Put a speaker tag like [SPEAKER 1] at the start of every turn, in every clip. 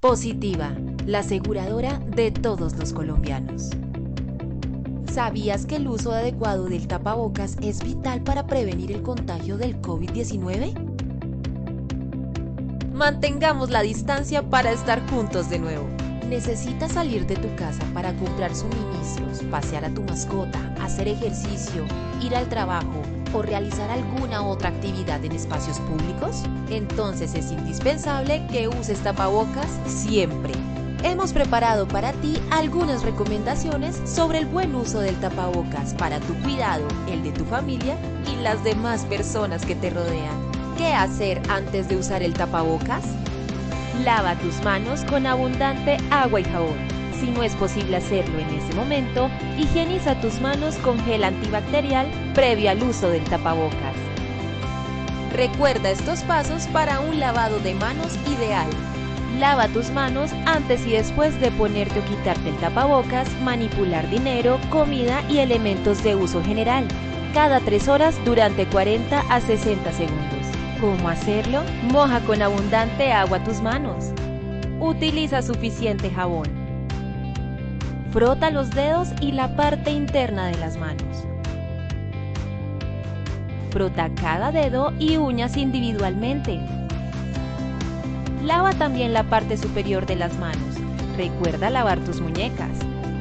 [SPEAKER 1] Positiva, la aseguradora de todos los colombianos. ¿Sabías que el uso adecuado del tapabocas es vital para prevenir el contagio del COVID-19? Mantengamos la distancia para estar juntos de nuevo. ¿Necesitas salir de tu casa para comprar suministros, pasear a tu mascota, hacer ejercicio, ir al trabajo o realizar alguna otra actividad en espacios públicos? Entonces es indispensable que uses tapabocas siempre. Hemos preparado para ti algunas recomendaciones sobre el buen uso del tapabocas para tu cuidado, el de tu familia y las demás personas que te rodean. ¿Qué hacer antes de usar el tapabocas? Lava tus manos con abundante agua y jabón. Si no es posible hacerlo en ese momento, higieniza tus manos con gel antibacterial previo al uso del tapabocas. Recuerda estos pasos para un lavado de manos ideal. Lava tus manos antes y después de ponerte o quitarte el tapabocas, manipular dinero, comida y elementos de uso general, cada 3 horas durante 40 a 60 segundos. ¿Cómo hacerlo? Moja con abundante agua tus manos. Utiliza suficiente jabón. Frota los dedos y la parte interna de las manos. Frota cada dedo y uñas individualmente. Lava también la parte superior de las manos. Recuerda lavar tus muñecas.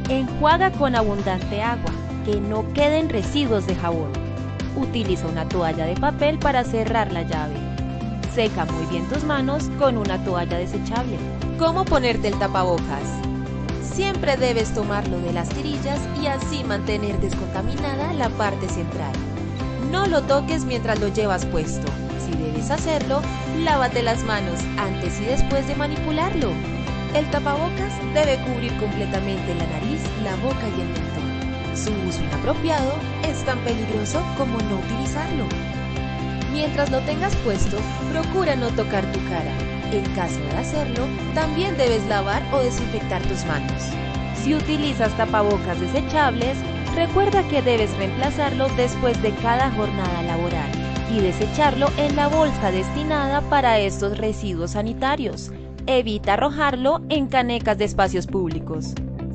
[SPEAKER 1] Enjuaga con abundante agua, que no queden residuos de jabón. Utiliza una toalla de papel para cerrar la llave. Seca muy bien tus manos con una toalla desechable. ¿Cómo ponerte el tapabocas? Siempre debes tomarlo de las tirillas y así mantener descontaminada la parte central. No lo toques mientras lo llevas puesto. Si debes hacerlo, lávate las manos antes y después de manipularlo. El tapabocas debe cubrir completamente la nariz, la boca y el mentón. Su uso inapropiado es tan peligroso como no utilizarlo. Mientras lo tengas puesto, procura no tocar tu cara. En caso de hacerlo, también debes lavar o desinfectar tus manos. Si utilizas tapabocas desechables, recuerda que debes reemplazarlo después de cada jornada laboral y desecharlo en la bolsa destinada para estos residuos sanitarios. Evita arrojarlo en canecas de espacios públicos.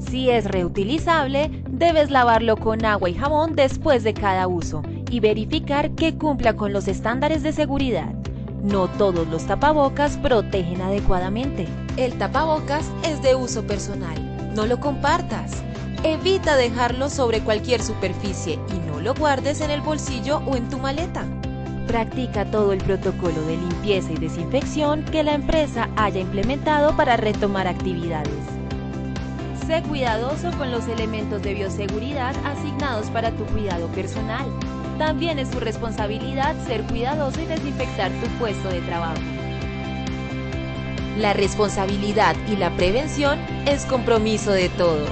[SPEAKER 1] Si es reutilizable, debes lavarlo con agua y jabón después de cada uso y verificar que cumpla con los estándares de seguridad. No todos los tapabocas protegen adecuadamente. El tapabocas es de uso personal. No lo compartas. Evita dejarlo sobre cualquier superficie y no lo guardes en el bolsillo o en tu maleta. Practica todo el protocolo de limpieza y desinfección que la empresa haya implementado para retomar actividades. Sé cuidadoso con los elementos de bioseguridad asignados para tu cuidado personal. También es tu responsabilidad ser cuidadoso y desinfectar tu puesto de trabajo. La responsabilidad y la prevención es compromiso de todos.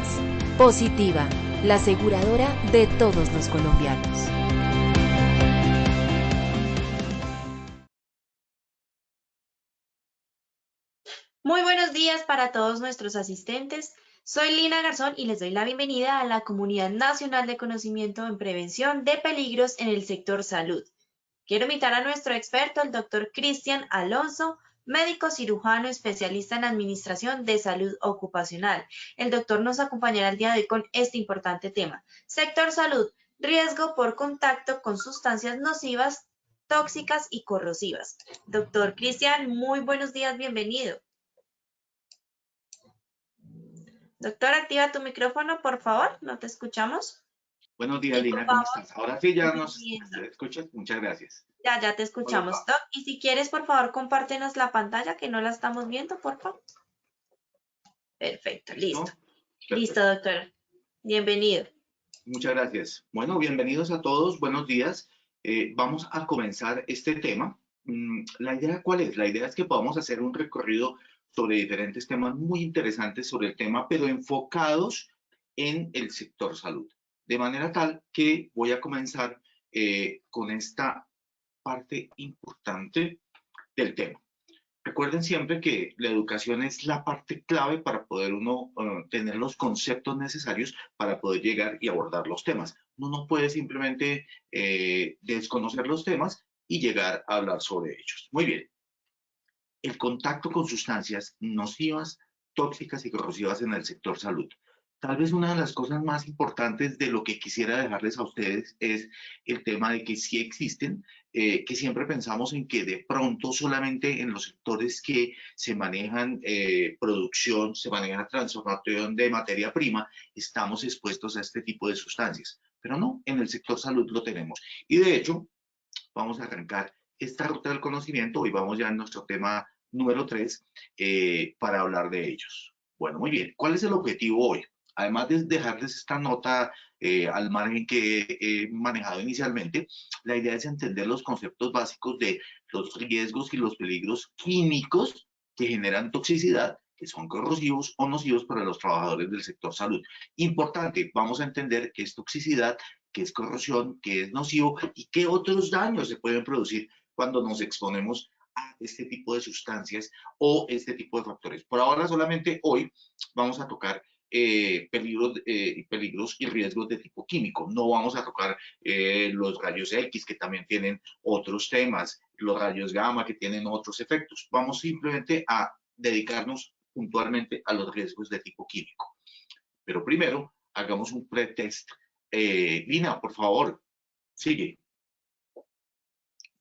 [SPEAKER 1] Positiva, la aseguradora de todos los colombianos.
[SPEAKER 2] Muy buenos días para todos nuestros asistentes. Soy Lina Garzón y les doy la bienvenida a la Comunidad Nacional de Conocimiento en Prevención de Peligros en el sector salud. Quiero invitar a nuestro experto, el doctor Cristian Alonso, médico cirujano especialista en Administración de Salud Ocupacional. El doctor nos acompañará el día de hoy con este importante tema. Sector salud, riesgo por contacto con sustancias nocivas, tóxicas y corrosivas. Doctor Cristian, muy buenos días, bienvenido. Doctor, activa tu micrófono, por favor, no te escuchamos.
[SPEAKER 3] Buenos días,
[SPEAKER 2] Por
[SPEAKER 3] Lina, ¿cómo
[SPEAKER 2] favor,
[SPEAKER 3] estás? Ahora sí ya nos
[SPEAKER 2] encendiendo.
[SPEAKER 3] escuchas. Muchas gracias.
[SPEAKER 2] Ya te
[SPEAKER 3] ¿Cómo les
[SPEAKER 2] escuchamos,
[SPEAKER 3] va?
[SPEAKER 2] Doc. Y si quieres, por favor, compártenos la pantalla que no la estamos viendo, por favor. Perfecto, listo.
[SPEAKER 3] ¿Listo?
[SPEAKER 2] Listo,
[SPEAKER 3] Perfecto.
[SPEAKER 2] doctor. Bienvenido.
[SPEAKER 3] Muchas gracias. Bueno, bienvenidos a todos. Buenos días. Vamos a comenzar este tema. ¿La idea cuál es? La idea es que podamos hacer un recorrido sobre diferentes temas muy interesantes sobre el tema, pero enfocados en el sector salud. De manera tal que voy a comenzar con esta parte importante del tema. Recuerden siempre que la educación es la parte clave para poder uno tener los conceptos necesarios para poder llegar y abordar los temas. Uno no puede simplemente desconocer los temas y llegar a hablar sobre ellos. Muy bien. El contacto con sustancias nocivas, tóxicas y corrosivas en el sector salud. Tal vez una de las cosas más importantes de lo que quisiera dejarles a ustedes es el tema de que sí existen, que siempre pensamos en que de pronto solamente en los sectores que se manejan producción, se maneja transformación de materia prima, estamos expuestos a este tipo de sustancias. Pero no, en el sector salud lo tenemos. Y de hecho, vamos a arrancar esta ruta del conocimiento. Hoy vamos ya en nuestro tema número 3 para hablar de ellos. Bueno, muy bien. ¿Cuál es el objetivo hoy? Además de dejarles esta nota al margen que he manejado inicialmente, la idea es entender los conceptos básicos de los riesgos y los peligros químicos que generan toxicidad, que son corrosivos o nocivos para los trabajadores del sector salud. Importante, vamos a entender qué es toxicidad, qué es corrosión, qué es nocivo y qué otros daños se pueden producir cuando nos exponemos a este tipo de sustancias o este tipo de factores. Por ahora solamente hoy vamos a tocar peligros y riesgos de tipo químico. No vamos a tocar los rayos X, que también tienen otros temas, los rayos gamma, que tienen otros efectos. Vamos simplemente a dedicarnos puntualmente a los riesgos de tipo químico. Pero primero, hagamos un pretest. Lina, por favor, sigue.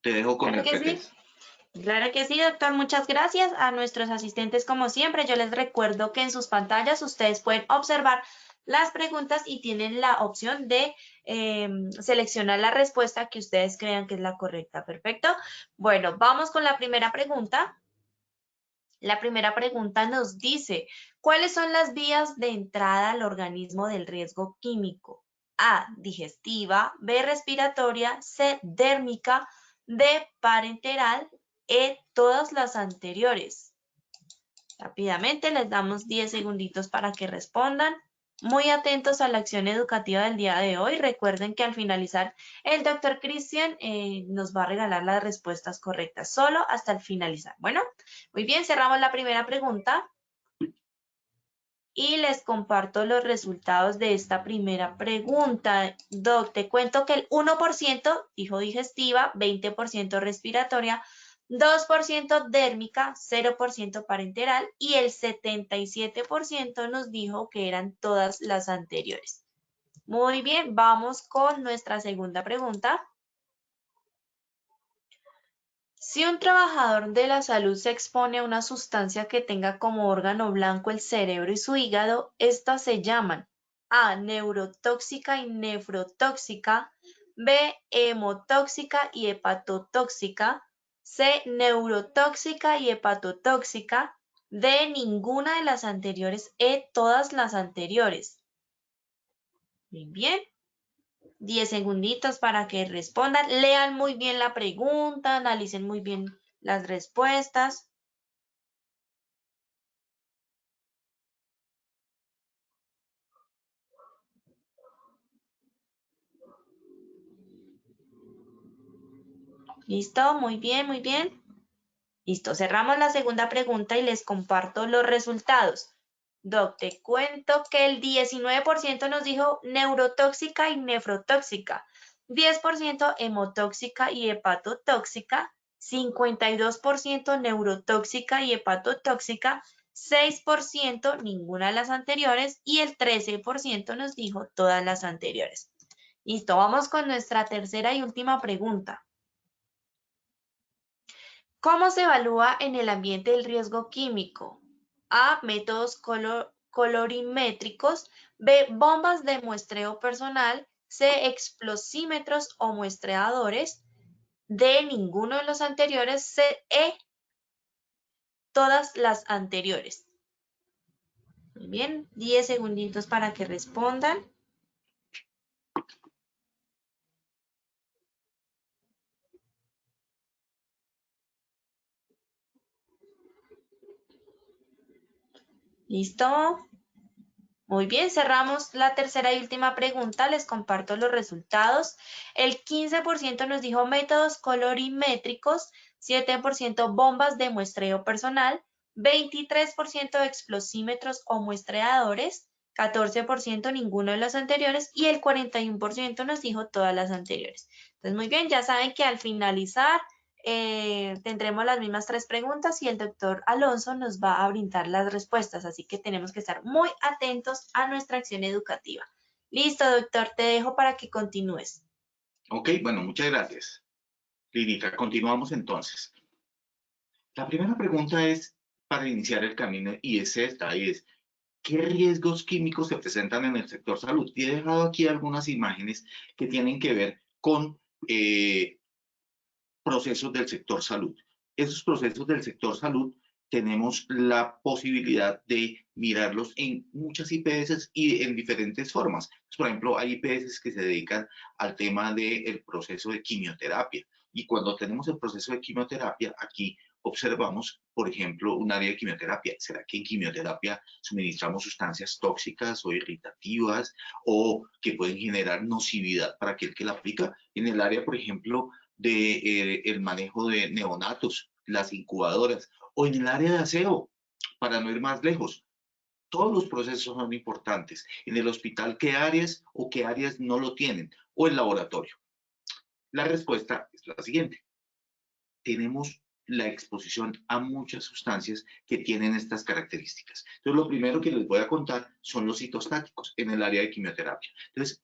[SPEAKER 3] Te dejo con el pretest.
[SPEAKER 2] Claro que sí, doctor. Muchas gracias a nuestros asistentes. Como siempre, yo les recuerdo que en sus pantallas ustedes pueden observar las preguntas y tienen la opción de seleccionar la respuesta que ustedes crean que es la correcta. Perfecto. Bueno, vamos con la primera pregunta. La primera pregunta nos dice, ¿cuáles son las vías de entrada al organismo del riesgo químico? A, digestiva, B, respiratoria, C, dérmica, D, parenteral, E, todas las anteriores. Rápidamente les damos 10 segunditos para que respondan. Muy atentos a la acción educativa del día de hoy. Recuerden que al finalizar el doctor Cristian nos va a regalar las respuestas correctas solo hasta el finalizar. Bueno, muy bien, cerramos la primera pregunta y les comparto los resultados de esta primera pregunta. Doc, te cuento que el 1% dijo digestiva, 20% respiratoria, 2% dérmica, 0% parenteral y el 77% nos dijo que eran todas las anteriores. Muy bien, vamos con nuestra segunda pregunta. Si un trabajador de la salud se expone a una sustancia que tenga como órgano blanco el cerebro y su hígado, estas se llaman A, neurotóxica y nefrotóxica, B, hemotóxica y hepatotóxica, C, neurotóxica y hepatotóxica, D, ninguna de las anteriores, E, todas las anteriores. Muy bien. 10 segunditos para que respondan. Lean muy bien la pregunta, analicen muy bien las respuestas. ¿Listo? Muy bien, muy bien. Listo, cerramos la segunda pregunta y les comparto los resultados. Doc, te cuento que el 19% nos dijo neurotóxica y nefrotóxica, 10% hemotóxica y hepatotóxica, 52% neurotóxica y hepatotóxica, 6% ninguna de las anteriores y el 13% nos dijo todas las anteriores. Listo, vamos con nuestra tercera y última pregunta. ¿Cómo se evalúa en el ambiente el riesgo químico? A, métodos colorimétricos, B, bombas de muestreo personal, C, explosímetros o muestreadores, D, ninguno de los anteriores, C, E, todas las anteriores. Muy bien, 10 segunditos para que respondan. ¿Listo? Muy bien, cerramos la tercera y última pregunta. Les comparto los resultados. El 15% nos dijo métodos colorimétricos, 7% bombas de muestreo personal, 23% explosímetros o muestreadores, 14% ninguno de los anteriores y el 41% nos dijo todas las anteriores. Entonces, muy bien, ya saben que al finalizar tendremos las mismas 3 preguntas y el doctor Alonso nos va a brindar las respuestas, así que tenemos que estar muy atentos a nuestra acción educativa. Listo, doctor, te dejo para que continúes.
[SPEAKER 3] Ok, bueno, muchas gracias. Linita, continuamos entonces. La primera pregunta es para iniciar el camino y es esta, y es, ¿qué riesgos químicos se presentan en el sector salud? Y he dejado aquí algunas imágenes que tienen que ver con procesos del sector salud. Esos procesos del sector salud tenemos la posibilidad de mirarlos en muchas IPS y en diferentes formas. Por ejemplo, hay IPS que se dedican al tema del proceso de quimioterapia. Y cuando tenemos el proceso de quimioterapia, aquí observamos, por ejemplo, un área de quimioterapia. ¿Será que en quimioterapia suministramos sustancias tóxicas o irritativas o que pueden generar nocividad para aquel que la aplica? En el área, por ejemplo, de el manejo de neonatos, las incubadoras, o en el área de aseo, para no ir más lejos. Todos los procesos son importantes. En el hospital, ¿qué áreas o qué áreas no lo tienen? O el laboratorio. La respuesta es la siguiente. Tenemos la exposición a muchas sustancias que tienen estas características. Entonces, lo primero que les voy a contar son los citostáticos en el área de quimioterapia. Entonces,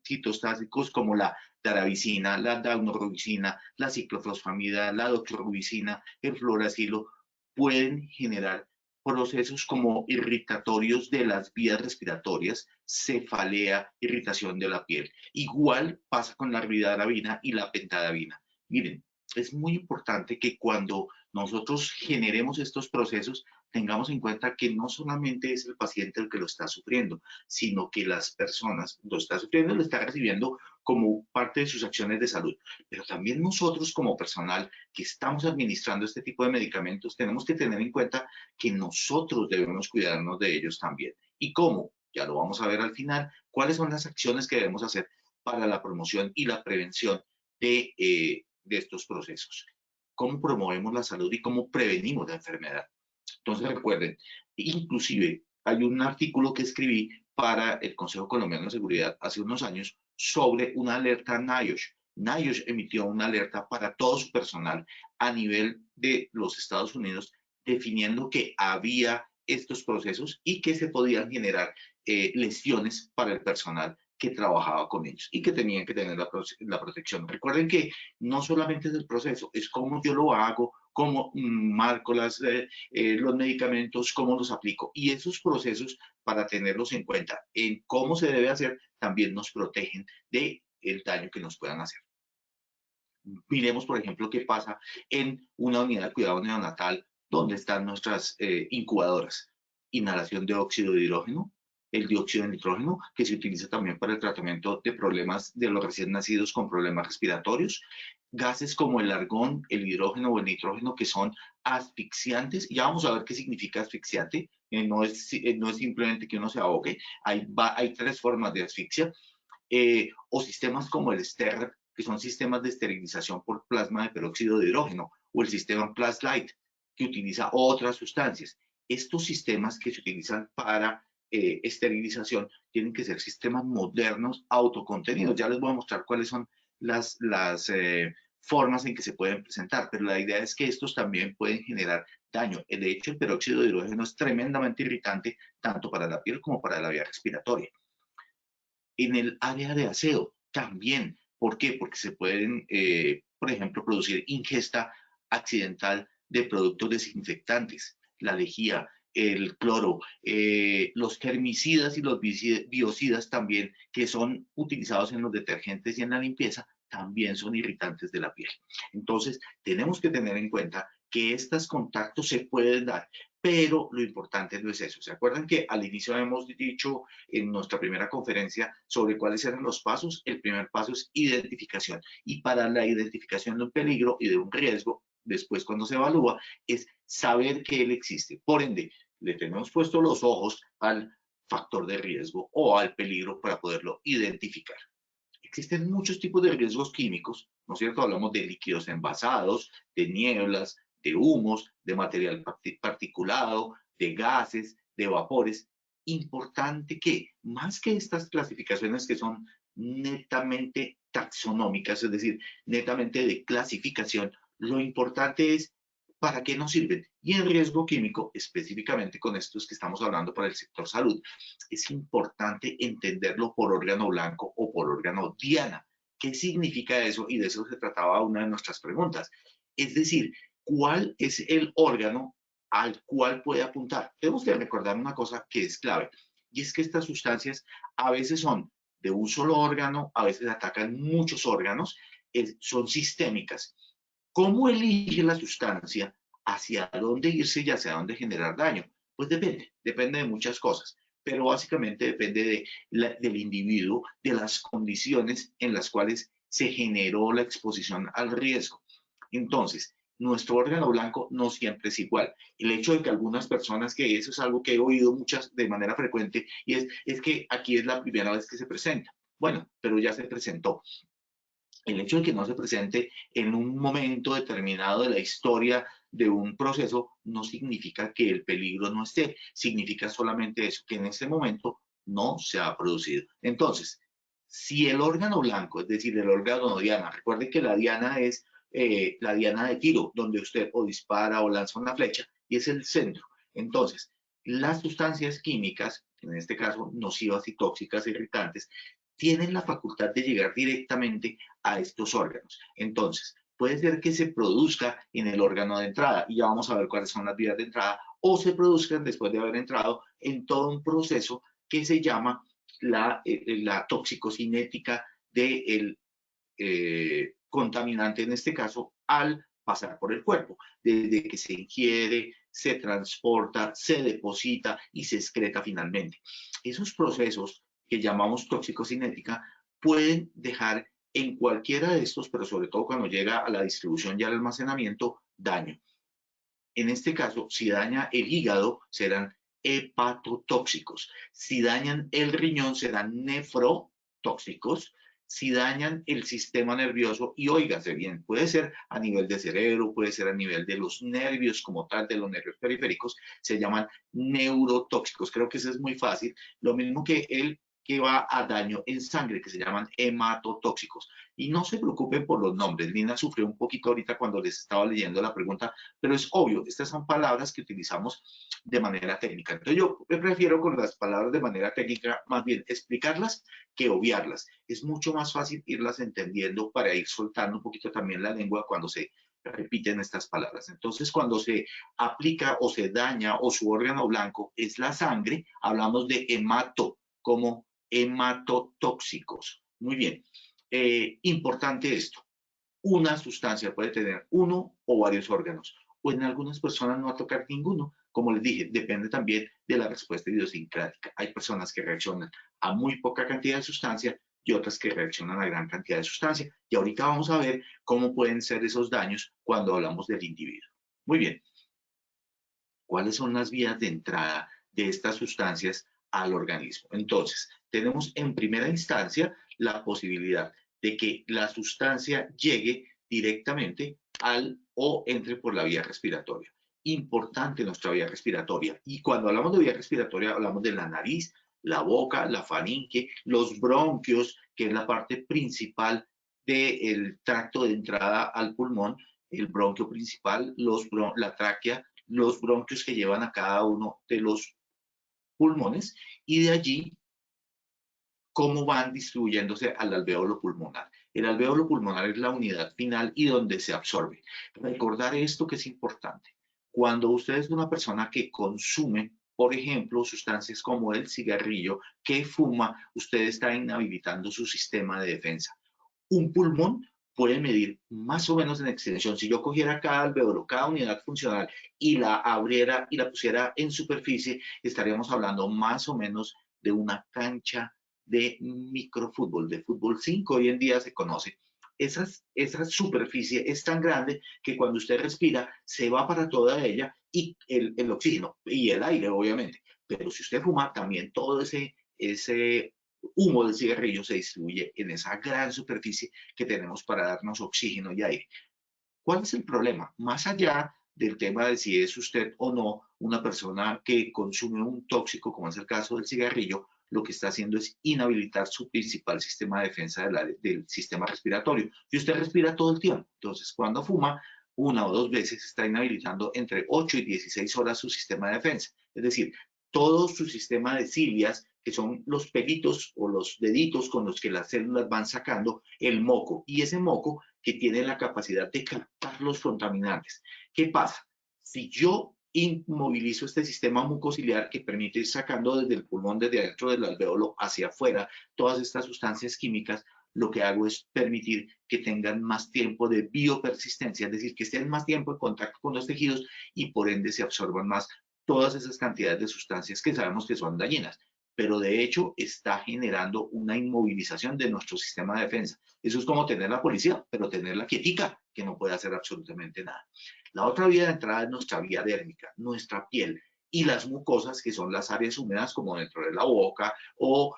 [SPEAKER 3] citostáticos como la darabicina, la daunorubicina, la ciclofosfamida, la doxorubicina, el fluoracilo, pueden generar procesos como irritatorios de las vías respiratorias, cefalea, irritación de la piel. Igual pasa con la ribavirin y la pentadabina. Miren, es muy importante que cuando nosotros generemos estos procesos tengamos en cuenta que no solamente es el paciente el que lo está sufriendo, sino que las personas lo están sufriendo y lo están recibiendo como parte de sus acciones de salud. Pero también nosotros como personal que estamos administrando este tipo de medicamentos tenemos que tener en cuenta que nosotros debemos cuidarnos de ellos también. ¿Y cómo? Ya lo vamos a ver al final. ¿Cuáles son las acciones que debemos hacer para la promoción y la prevención de estos procesos? ¿Cómo promovemos la salud y cómo prevenimos la enfermedad? Entonces recuerden, inclusive hay un artículo que escribí para el Consejo Colombiano de Seguridad hace unos años sobre una alerta NIOSH. NIOSH emitió una alerta para todo su personal a nivel de los Estados Unidos, definiendo que había estos procesos y que se podían generar lesiones para el personal que trabajaba con ellos y que tenían que tener la protección. Recuerden que no solamente es el proceso, es cómo yo lo hago, cómo marco los medicamentos, cómo los aplico. Y esos procesos, para tenerlos en cuenta en cómo se debe hacer, también nos protegen del daño que nos puedan hacer. Miremos, por ejemplo, qué pasa en una unidad de cuidado neonatal donde están nuestras incubadoras. Inhalación de óxido de hidrógeno, el dióxido de nitrógeno, que se utiliza también para el tratamiento de problemas de los recién nacidos con problemas respiratorios, gases como el argón, el hidrógeno o el nitrógeno que son asfixiantes. Ya vamos a ver qué significa asfixiante. No es simplemente que uno se ahogue, hay 3 formas de asfixia. O sistemas como el STERR, que son sistemas de esterilización por plasma de peróxido de hidrógeno, o el sistema PlasLight, que utiliza otras sustancias. Estos sistemas que se utilizan para esterilización tienen que ser sistemas modernos, autocontenidos. Ya les voy a mostrar cuáles son las formas en que se pueden presentar, pero la idea es que estos también pueden generar daño. De hecho, el peróxido de hidrógeno es tremendamente irritante tanto para la piel como para la vía respiratoria. En el área de aseo también. ¿Por qué? Porque se pueden, por ejemplo, producir ingesta accidental de productos desinfectantes, la lejía, el cloro, los germicidas y los biocidas también, que son utilizados en los detergentes y en la limpieza, también son irritantes de la piel. Entonces, tenemos que tener en cuenta que estos contactos se pueden dar, pero lo importante no es eso. ¿Se acuerdan que al inicio hemos dicho en nuestra primera conferencia sobre cuáles eran los pasos? El primer paso es identificación. Y para la identificación de un peligro y de un riesgo, después cuando se evalúa, es saber que él existe. Por ende, le tenemos puesto los ojos al factor de riesgo o al peligro para poderlo identificar. Existen muchos tipos de riesgos químicos, ¿no es cierto? Hablamos de líquidos envasados, de nieblas, de humos, de material particulado, de gases, de vapores. Importante que, más que estas clasificaciones que son netamente taxonómicas, es decir, netamente de clasificación, Lo importante es para qué nos sirven. Y en riesgo químico, específicamente con estos que estamos hablando para el sector salud, es importante entenderlo por órgano blanco o por órgano diana. ¿Qué significa eso? Y de eso se trataba una de nuestras preguntas. Es decir, ¿cuál es el órgano al cual puede apuntar? Tenemos que recordar una cosa que es clave, y es que estas sustancias a veces son de un solo órgano, a veces atacan muchos órganos, son sistémicas. ¿Cómo elige la sustancia hacia dónde irse y hacia dónde generar daño? Pues depende de muchas cosas, pero básicamente depende del individuo, de las condiciones en las cuales se generó la exposición al riesgo. Entonces, nuestro órgano blanco no siempre es igual. El hecho de que algunas personas, que eso es algo que he oído muchas de manera frecuente, y es que aquí es la primera vez que se presenta. Bueno, pero ya se presentó. El hecho de que no se presente en un momento determinado de la historia de un proceso no significa que el peligro no esté, significa solamente eso, que en ese momento no se ha producido. Entonces, si el órgano blanco, es decir, el órgano diana, recuerden que la diana es la diana de tiro, donde usted o dispara o lanza una flecha, y es el centro. Entonces, las sustancias químicas, en este caso nocivas y tóxicas, irritantes, tienen la facultad de llegar directamente a estos órganos. Entonces, puede ser que se produzca en el órgano de entrada, y ya vamos a ver cuáles son las vías de entrada, o se produzcan después de haber entrado en todo un proceso que se llama la toxicocinética del contaminante, en este caso, al pasar por el cuerpo, desde que se ingiere, se transporta, se deposita y se excreta finalmente. Esos procesos que llamamos toxicocinética pueden dejar en cualquiera de estos, pero sobre todo cuando llega a la distribución y al almacenamiento, daño. En este caso, si daña el hígado, serán hepatotóxicos. Si dañan el riñón, serán nefrotóxicos. Si dañan el sistema nervioso, y óigase bien, puede ser a nivel de cerebro, puede ser a nivel de los nervios como tal, de los nervios periféricos, se llaman neurotóxicos. Creo que eso es muy fácil. Lo mismo que el que va a daño en sangre, que se llaman hematotóxicos. Y no se preocupen por los nombres. Lina sufrió un poquito ahorita cuando les estaba leyendo la pregunta, pero es obvio, estas son palabras que utilizamos de manera técnica. Entonces yo me prefiero con las palabras de manera técnica más bien explicarlas que obviarlas. Es mucho más fácil irlas entendiendo para ir soltando un poquito también la lengua cuando se repiten estas palabras. Entonces, cuando se aplica o se daña o su órgano blanco es la sangre, hablamos de hemato, como hematotóxicos. Muy bien. Importante esto. Una sustancia puede tener uno o varios órganos, o en algunas personas no va a tocar ninguno. Como les dije, depende también de la respuesta idiosincrática. Hay personas que reaccionan a muy poca cantidad de sustancia y otras que reaccionan a gran cantidad de sustancia. Y ahorita vamos a ver cómo pueden ser esos daños cuando hablamos del individuo. Muy bien. ¿Cuáles son las vías de entrada de estas sustancias al organismo? Entonces, tenemos en primera instancia la posibilidad de que la sustancia llegue directamente al o entre por la vía respiratoria. Importante nuestra vía respiratoria. Y cuando hablamos de vía respiratoria, hablamos de la nariz, la boca, la faringe, los bronquios, que es la parte principal del tracto de entrada al pulmón, el bronquio principal, la tráquea, los bronquios que llevan a cada uno de los pulmones, y de allí cómo van distribuyéndose al alvéolo pulmonar. El alvéolo pulmonar es la unidad final y donde se absorbe. Recordar esto que es importante. Cuando usted es una persona que consume, por ejemplo, sustancias como el cigarrillo, que fuma, usted está inhabilitando su sistema de defensa. Un pulmón puede medir más o menos en extensión. Si yo cogiera cada alvéolo, cada unidad funcional, y la abriera y la pusiera en superficie, estaríamos hablando más o menos de una cancha de microfútbol, de fútbol 5, hoy en día se conoce. Esa superficie es tan grande que cuando usted respira se va para toda ella, y el oxígeno y el aire, obviamente. Pero si usted fuma, también todo ese humo del cigarrillo se distribuye en esa gran superficie que tenemos para darnos oxígeno y aire. ¿Cuál es el problema? Más allá del tema de si es usted o no una persona que consume un tóxico, como es el caso del cigarrillo, lo que está haciendo es inhabilitar su principal sistema de defensa del sistema respiratorio. Y usted respira todo el tiempo. Entonces, cuando fuma, una o dos veces, está inhabilitando entre 8 y 16 horas su sistema de defensa. Es decir, todo su sistema de cilias, que son los pelitos o los deditos con los que las células van sacando el moco, y ese moco que tiene la capacidad de captar los contaminantes. ¿Qué pasa? Si yo inmovilizo este sistema mucociliar que permite ir sacando desde el pulmón, desde adentro del alveolo hacia afuera, todas estas sustancias químicas, lo que hago es permitir que tengan más tiempo de biopersistencia, es decir, que estén más tiempo en contacto con los tejidos y por ende se absorban más todas esas cantidades de sustancias que sabemos que son dañinas, pero de hecho está generando una inmovilización de nuestro sistema de defensa. Eso es como tener la policía, pero tenerla quietica, que no puede hacer absolutamente nada. La otra vía de entrada es nuestra vía dérmica, nuestra piel, y las mucosas, que son las áreas húmedas como dentro de la boca, o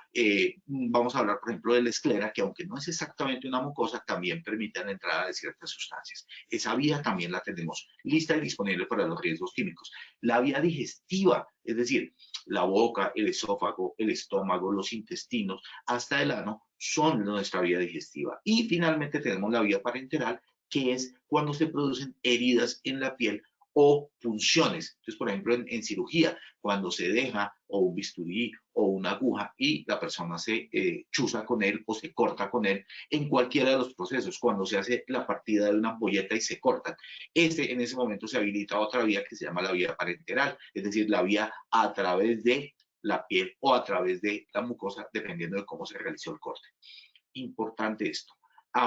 [SPEAKER 3] vamos a hablar, por ejemplo, de la esclera, que aunque no es exactamente una mucosa, también permite la entrada de ciertas sustancias. Esa vía también la tenemos lista y disponible para los riesgos químicos. La vía digestiva, es decir, la boca, el esófago, el estómago, los intestinos, hasta el ano, son nuestra vía digestiva. Y finalmente tenemos la vía parenteral, que es cuando se producen heridas en la piel o punciones. Entonces, por ejemplo, en cirugía, cuando se deja o un bisturí o una aguja y la persona se chuza con él o se corta con él, en cualquiera de los procesos, cuando se hace la partida de una ampolleta y se cortan, en ese momento se habilita otra vía que se llama la vía parenteral, es decir, la vía a través de la piel o a través de la mucosa, dependiendo de cómo se realizó el corte. Importante esto.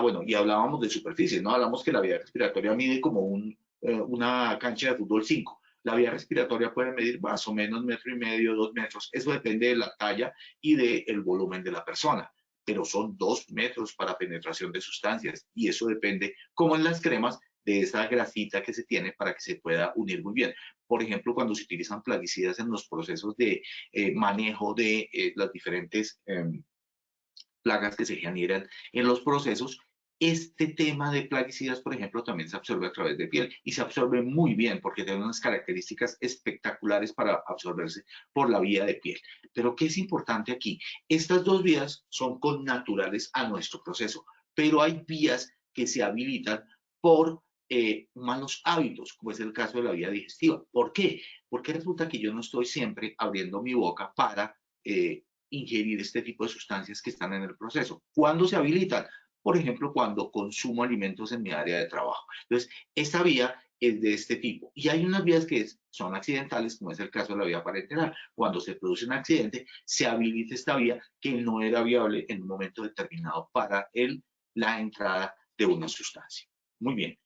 [SPEAKER 3] Bueno, y hablábamos de superficie, ¿no? Hablamos que la vía respiratoria mide como una cancha de fútbol 5. La vía respiratoria puede medir más o menos 1,5 metros, 2 metros. Eso depende de la talla y del volumen de la persona. Pero son 2 metros para penetración de sustancias. Y eso depende, como en las cremas, de esa grasita que se tiene para que se pueda unir muy bien. Por ejemplo, cuando se utilizan plaguicidas en los procesos de manejo de las diferentes plagas que se generan en los procesos, este tema de plaguicidas, por ejemplo, también se absorbe a través de piel y se absorbe muy bien porque tiene unas características espectaculares para absorberse por la vía de piel. Pero ¿qué es importante aquí? Estas dos vías son connaturales a nuestro proceso, pero hay vías que se habilitan por malos hábitos, como es el caso de la vía digestiva. ¿Por qué? Porque resulta que yo no estoy siempre abriendo mi boca para ingerir este tipo de sustancias que están en el proceso. ¿Cuándo se habilitan? Por ejemplo, cuando consumo alimentos en mi área de trabajo. Entonces, esta vía es de este tipo. Y hay unas vías que son accidentales, como es el caso de la vía parenteral. Cuando se produce un accidente, se habilita esta vía que no era viable en un momento determinado para la entrada de una sustancia. Muy bien.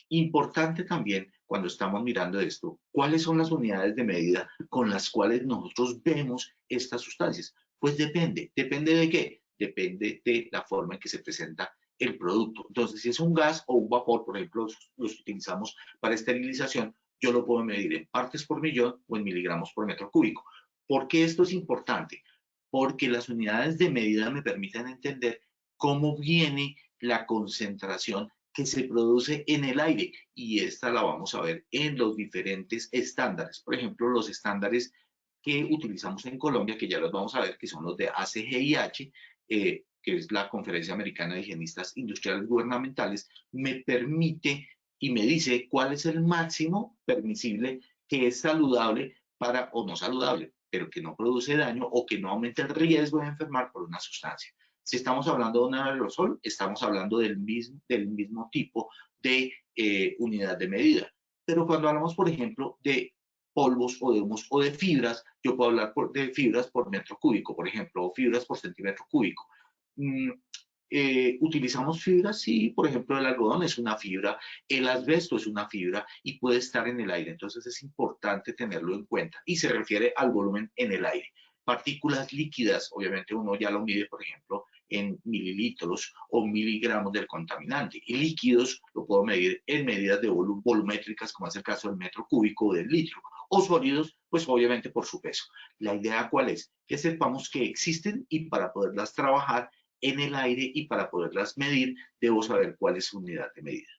[SPEAKER 3] Importante también cuando estamos mirando esto, ¿cuáles son las unidades de medida con las cuales nosotros vemos estas sustancias? Pues depende de qué, depende de la forma en que se presenta el producto. Entonces, si es un gas o un vapor, por ejemplo, los que utilizamos para esterilización, yo lo puedo medir en partes por millón o en miligramos por metro cúbico. ¿Por qué esto es importante? Porque las unidades de medida me permiten entender cómo viene la concentración que se produce en el aire y esta la vamos a ver en los diferentes estándares. Por ejemplo, los estándares que utilizamos en Colombia, que ya los vamos a ver, que son los de ACGIH, que es la Conferencia Americana de Higienistas Industriales Gubernamentales, me permite y me dice cuál es el máximo permisible que es saludable para, o no saludable, pero que no produce daño o que no aumente el riesgo de enfermar por una sustancia. Si estamos hablando de un aerosol, estamos hablando del mismo tipo de unidad de medida. Pero cuando hablamos, por ejemplo, de polvos o de humos o de fibras, yo puedo hablar de fibras por metro cúbico, por ejemplo, o fibras por centímetro cúbico. Utilizamos fibras, sí, por ejemplo, el algodón es una fibra, el asbesto es una fibra y puede estar en el aire, entonces es importante tenerlo en cuenta y se refiere al volumen en el aire. Partículas líquidas, obviamente uno ya lo mide, por ejemplo, en mililitros o miligramos del contaminante. Y líquidos lo puedo medir en medidas de volumétricas, como es el caso del metro cúbico o del litro. O sólidos, pues obviamente por su peso. La idea, ¿cuál es? Que sepamos que existen y para poderlas trabajar en el aire y para poderlas medir, debo saber cuál es su unidad de medida.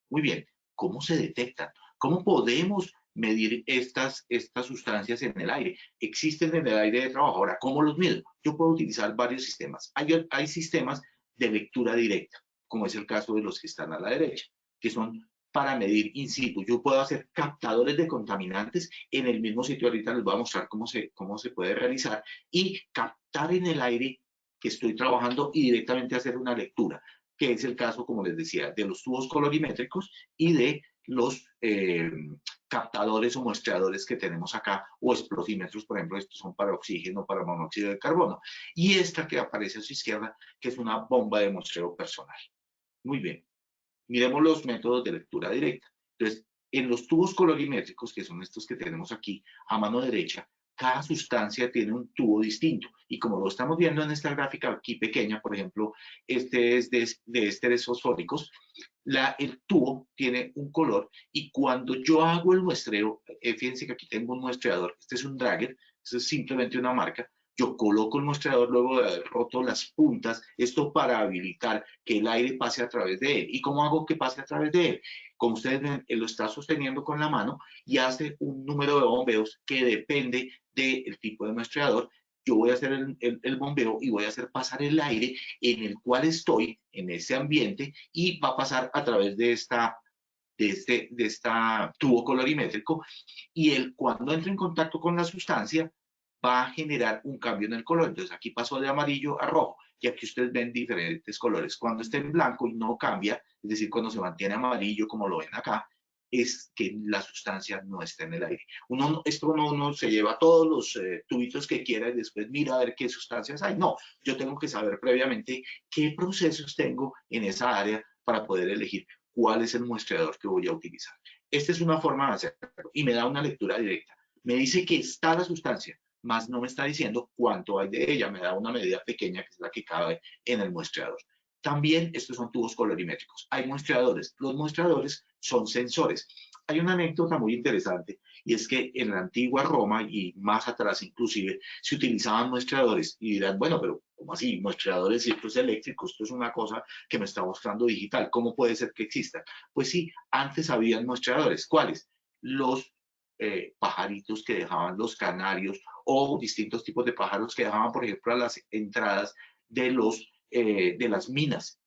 [SPEAKER 3] Muy bien, ¿cómo se detectan? ¿Cómo podemos medir estas sustancias en el aire? Existen en el aire de trabajo. Ahora, ¿cómo los mido? Yo puedo utilizar varios sistemas. Hay sistemas de lectura directa, como es el caso de los que están a la derecha, que son para medir in situ. Yo puedo hacer captadores de contaminantes en el mismo sitio. Ahorita les voy a mostrar cómo se puede realizar, y captar en el aire que estoy trabajando y directamente hacer una lectura, que es el caso, como les decía, de los tubos colorimétricos y de los captadores o muestreadores que tenemos acá, o explosímetros, por ejemplo. Estos son para oxígeno, para monóxido de carbono. Y esta que aparece a su izquierda, que es una bomba de muestreo personal. Muy bien. Miremos los métodos de lectura directa. Entonces, en los tubos colorimétricos, que son estos que tenemos aquí a mano derecha, cada sustancia tiene un tubo distinto. Y como lo estamos viendo en esta gráfica aquí pequeña, por ejemplo, este es de ésteres fosfóricos, el tubo tiene un color, y cuando yo hago el muestreo, fíjense que aquí tengo un muestreador, este es un Drager, esto es simplemente una marca. Yo coloco el muestreador luego de haber roto las puntas, esto para habilitar que el aire pase a través de él. ¿Y cómo hago que pase a través de él? Como ustedes ven, él lo está sosteniendo con la mano y hace un número de bombeos que depende del tipo de muestreador. Yo voy a hacer el bombeo y voy a hacer pasar el aire en el cual estoy, en ese ambiente, y va a pasar a través de esta tubo colorimétrico, y cuando entra en contacto con la sustancia va a generar un cambio en el color. Entonces aquí pasó de amarillo a rojo, y aquí ustedes ven diferentes colores. Cuando esté en blanco y no cambia, es decir, cuando se mantiene amarillo, como lo ven acá, es que la sustancia no está en el aire. Esto no se lleva todos los tubitos que quiera y después mira a ver qué sustancias hay. No, yo tengo que saber previamente qué procesos tengo en esa área para poder elegir cuál es el muestreador que voy a utilizar. Esta es una forma de hacerlo y me da una lectura directa. Me dice que está la sustancia, más no me está diciendo cuánto hay de ella. Me da una medida pequeña, que es la que cabe en el muestreador. También estos son tubos colorimétricos. Hay muestreadores. Los muestreadores son sensores. Hay una anécdota muy interesante, y es que en la antigua Roma, y más atrás inclusive, se utilizaban muestreadores. Y dirán, bueno, pero ¿cómo así? Muestreadores circuitos eléctricos, esto es una cosa que me está mostrando digital. ¿Cómo puede ser que existan? Pues sí, antes habían muestreadores. ¿Cuáles? Los pajaritos que dejaban los canarios, o distintos tipos de pájaros que dejaban, por ejemplo, a las entradas de las minas.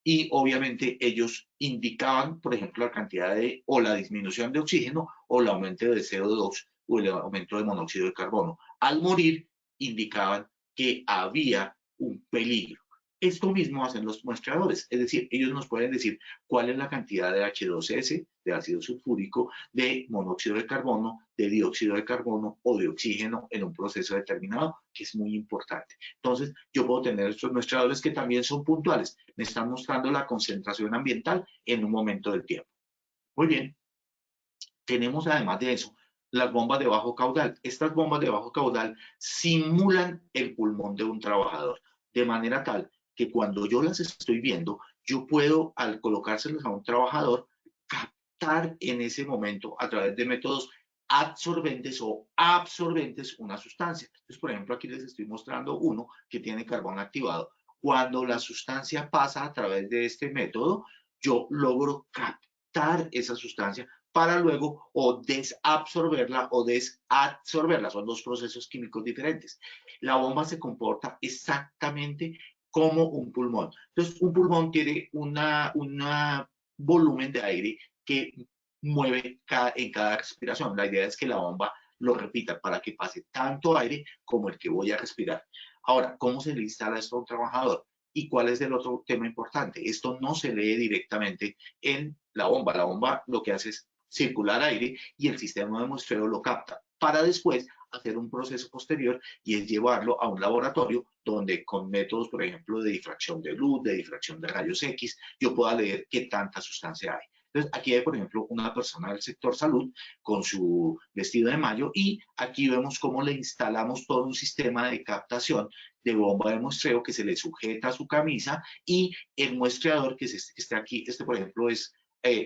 [SPEAKER 3] Y obviamente ellos indicaban, por ejemplo, la cantidad o la disminución de oxígeno, o el aumento de CO2, o el aumento de monóxido de carbono. Al morir, indicaban que había un peligro. Esto mismo hacen los muestreadores, es decir, ellos nos pueden decir cuál es la cantidad de H2S, de ácido sulfúrico, de monóxido de carbono, de dióxido de carbono o de oxígeno en un proceso determinado, que es muy importante. Entonces, yo puedo tener estos muestreadores que también son puntuales, me están mostrando la concentración ambiental en un momento del tiempo. Muy bien, tenemos además de eso las bombas de bajo caudal. Estas bombas de bajo caudal simulan el pulmón de un trabajador, de manera tal que cuando yo las estoy viendo, yo puedo, al colocárselas a un trabajador, captar en ese momento, a través de métodos adsorbentes o absorbentes, una sustancia. Entonces, por ejemplo, aquí les estoy mostrando uno que tiene carbón activado. Cuando la sustancia pasa a través de este método, yo logro captar esa sustancia para luego o desabsorberla o desadsorberla. Son dos procesos químicos diferentes. La bomba se comporta exactamente como un pulmón. Entonces, un pulmón tiene un volumen de aire que mueve en cada respiración. La idea es que la bomba lo repita para que pase tanto aire como el que voy a respirar. Ahora, ¿cómo se le instala esto a un trabajador? ¿Y cuál es el otro tema importante? Esto no se lee directamente en la bomba. La bomba lo que hace es circular aire, y el sistema de muestreo lo capta para después hacer un proceso posterior, y es llevarlo a un laboratorio donde, con métodos, por ejemplo, de difracción de luz, de difracción de rayos X, yo pueda leer qué tanta sustancia hay. Entonces, aquí hay, por ejemplo, una persona del sector salud con su vestido de mayo, y aquí vemos cómo le instalamos todo un sistema de captación de bomba de muestreo que se le sujeta a su camisa, y el muestreador, que es este que está aquí, por ejemplo,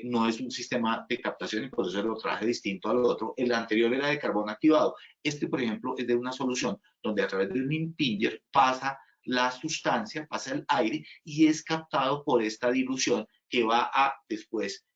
[SPEAKER 3] no es un sistema de captación, y por eso lo traje distinto al otro. El anterior era de carbón activado. Este, por ejemplo, es de una solución donde a través de un impinger pasa la sustancia, pasa el aire, y es captado por esta dilución que va a después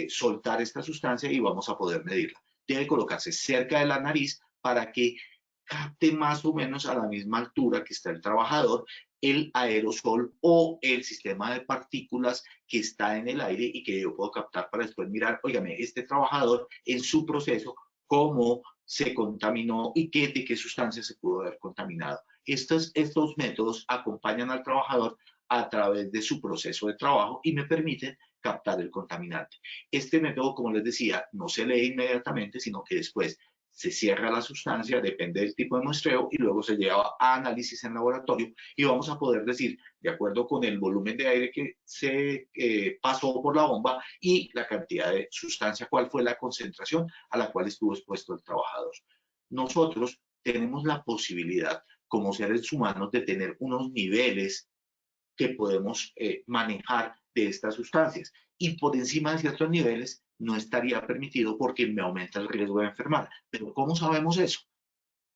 [SPEAKER 3] soltar esta sustancia, y vamos a poder medirla. Debe colocarse cerca de la nariz para que capte más o menos a la misma altura que está el trabajador, el aerosol o el sistema de partículas que está en el aire y que yo puedo captar para después mirar, óigame, este trabajador en su proceso, cómo se contaminó y de qué sustancia se pudo haber contaminado. Estos métodos acompañan al trabajador a través de su proceso de trabajo y me permiten captar el contaminante. Este método, como les decía, no se lee inmediatamente, sino que después se cierra la sustancia, depende del tipo de muestreo, y luego se lleva a análisis en laboratorio y vamos a poder decir, de acuerdo con el volumen de aire que se pasó por la bomba y la cantidad de sustancia, cuál fue la concentración a la cual estuvo expuesto el trabajador. Nosotros tenemos la posibilidad, como seres humanos, de tener unos niveles que podemos manejar de estas sustancias. Y por encima de ciertos niveles no estaría permitido porque me aumenta el riesgo de enfermar. Pero ¿cómo sabemos eso?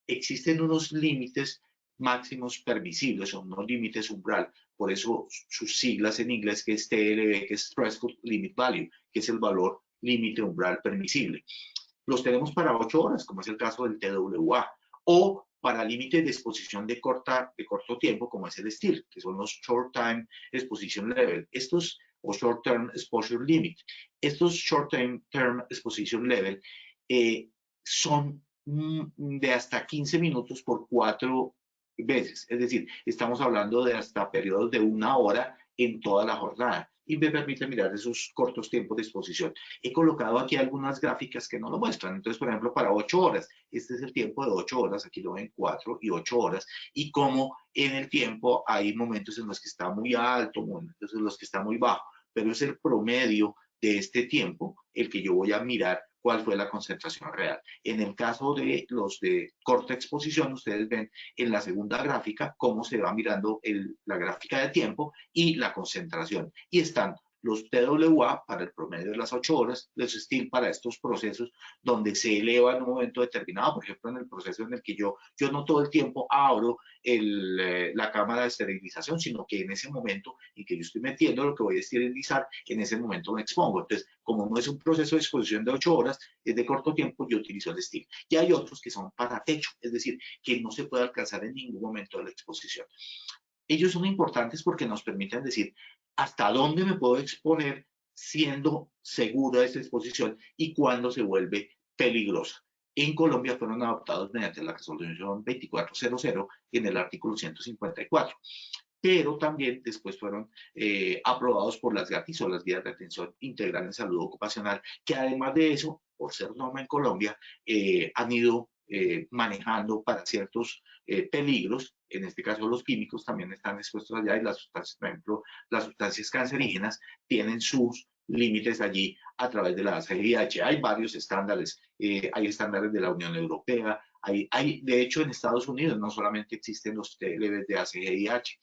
[SPEAKER 3] Existen unos límites máximos permisibles, son unos límites umbral, por eso sus siglas en inglés que es TLV, que es Threshold Limit Value, que es el valor límite umbral permisible. Los tenemos para 8 horas, como es el caso del TWA, o para límites de exposición de corto tiempo, como es el STIR, que son los Short Time Exposition Level, estos, o Short Term Exposure Limit. Estos Short Term Exposition Level son de hasta 15 minutos por 4 veces, es decir, estamos hablando de hasta periodos de 1 hora en toda la jornada y me permite mirar esos cortos tiempos de exposición. He colocado aquí algunas gráficas que no lo muestran. Entonces, por ejemplo, para 8 horas, este es el tiempo de 8 horas, aquí lo ven 4 y 8 horas, y como en el tiempo hay momentos en los que está muy alto, momentos en los que está muy bajo, pero es el promedio de este tiempo el que yo voy a mirar cuál fue la concentración real. En el caso de los de corta exposición, ustedes ven en la segunda gráfica cómo se va mirando la gráfica de tiempo y la concentración. Y están los TWA para el promedio de las 8 horas, los STIL para estos procesos donde se eleva en un momento determinado, por ejemplo, en el proceso en el que yo no todo el tiempo abro la cámara de esterilización, sino que en ese momento en que yo estoy metiendo lo que voy a esterilizar, en ese momento me expongo. Entonces, como no es un proceso de exposición de 8 horas, es de corto tiempo, yo utilizo el STIL. Y hay otros que son para techo, es decir, que no se puede alcanzar en ningún momento de la exposición. Ellos son importantes porque nos permiten decir hasta dónde me puedo exponer siendo seguro de esta exposición y cuándo se vuelve peligrosa. En Colombia fueron adoptados mediante la resolución 2400 en el artículo 154, pero también después fueron aprobados por las GATIS o las Guías de Atención Integral en Salud Ocupacional, que además de eso, por ser norma en Colombia, han ido manejando para ciertos peligros, en este caso los químicos también están expuestos allá y las sustancias, por ejemplo, las sustancias cancerígenas tienen sus límites allí a través de la ACIH. Hay varios estándares, hay estándares de la Unión Europea, de hecho en Estados Unidos no solamente existen los TLVs de ACIH.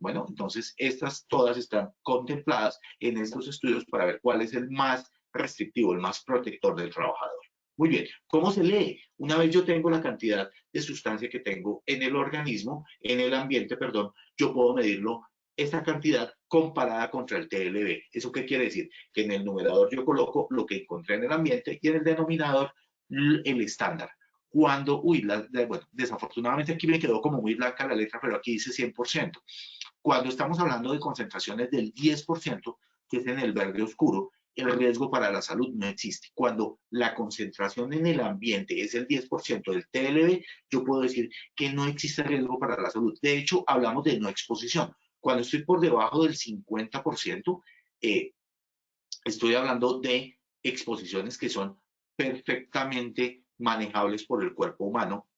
[SPEAKER 3] Bueno, entonces estas todas están contempladas en estos estudios para ver cuál es el más restrictivo, el más protector del trabajador. Muy bien, ¿cómo se lee? Una vez yo tengo la cantidad de sustancia que tengo en el organismo, en el ambiente, perdón, yo puedo medirlo, esta cantidad comparada contra el TLV. ¿Eso qué quiere decir? Que en el numerador yo coloco lo que encontré en el ambiente y en el denominador el estándar. Cuando, bueno, desafortunadamente aquí me quedó como muy blanca la letra, pero aquí dice 100%. Cuando estamos hablando de concentraciones del 10%, que es en el verde oscuro, el riesgo para la salud no existe. Cuando la concentración en el ambiente es el 10% del TLV, yo puedo decir que no existe riesgo para la salud. De hecho, hablamos de no exposición. Cuando estoy por debajo del 50%, estoy hablando de exposiciones que son perfectamente manejables por el cuerpo humano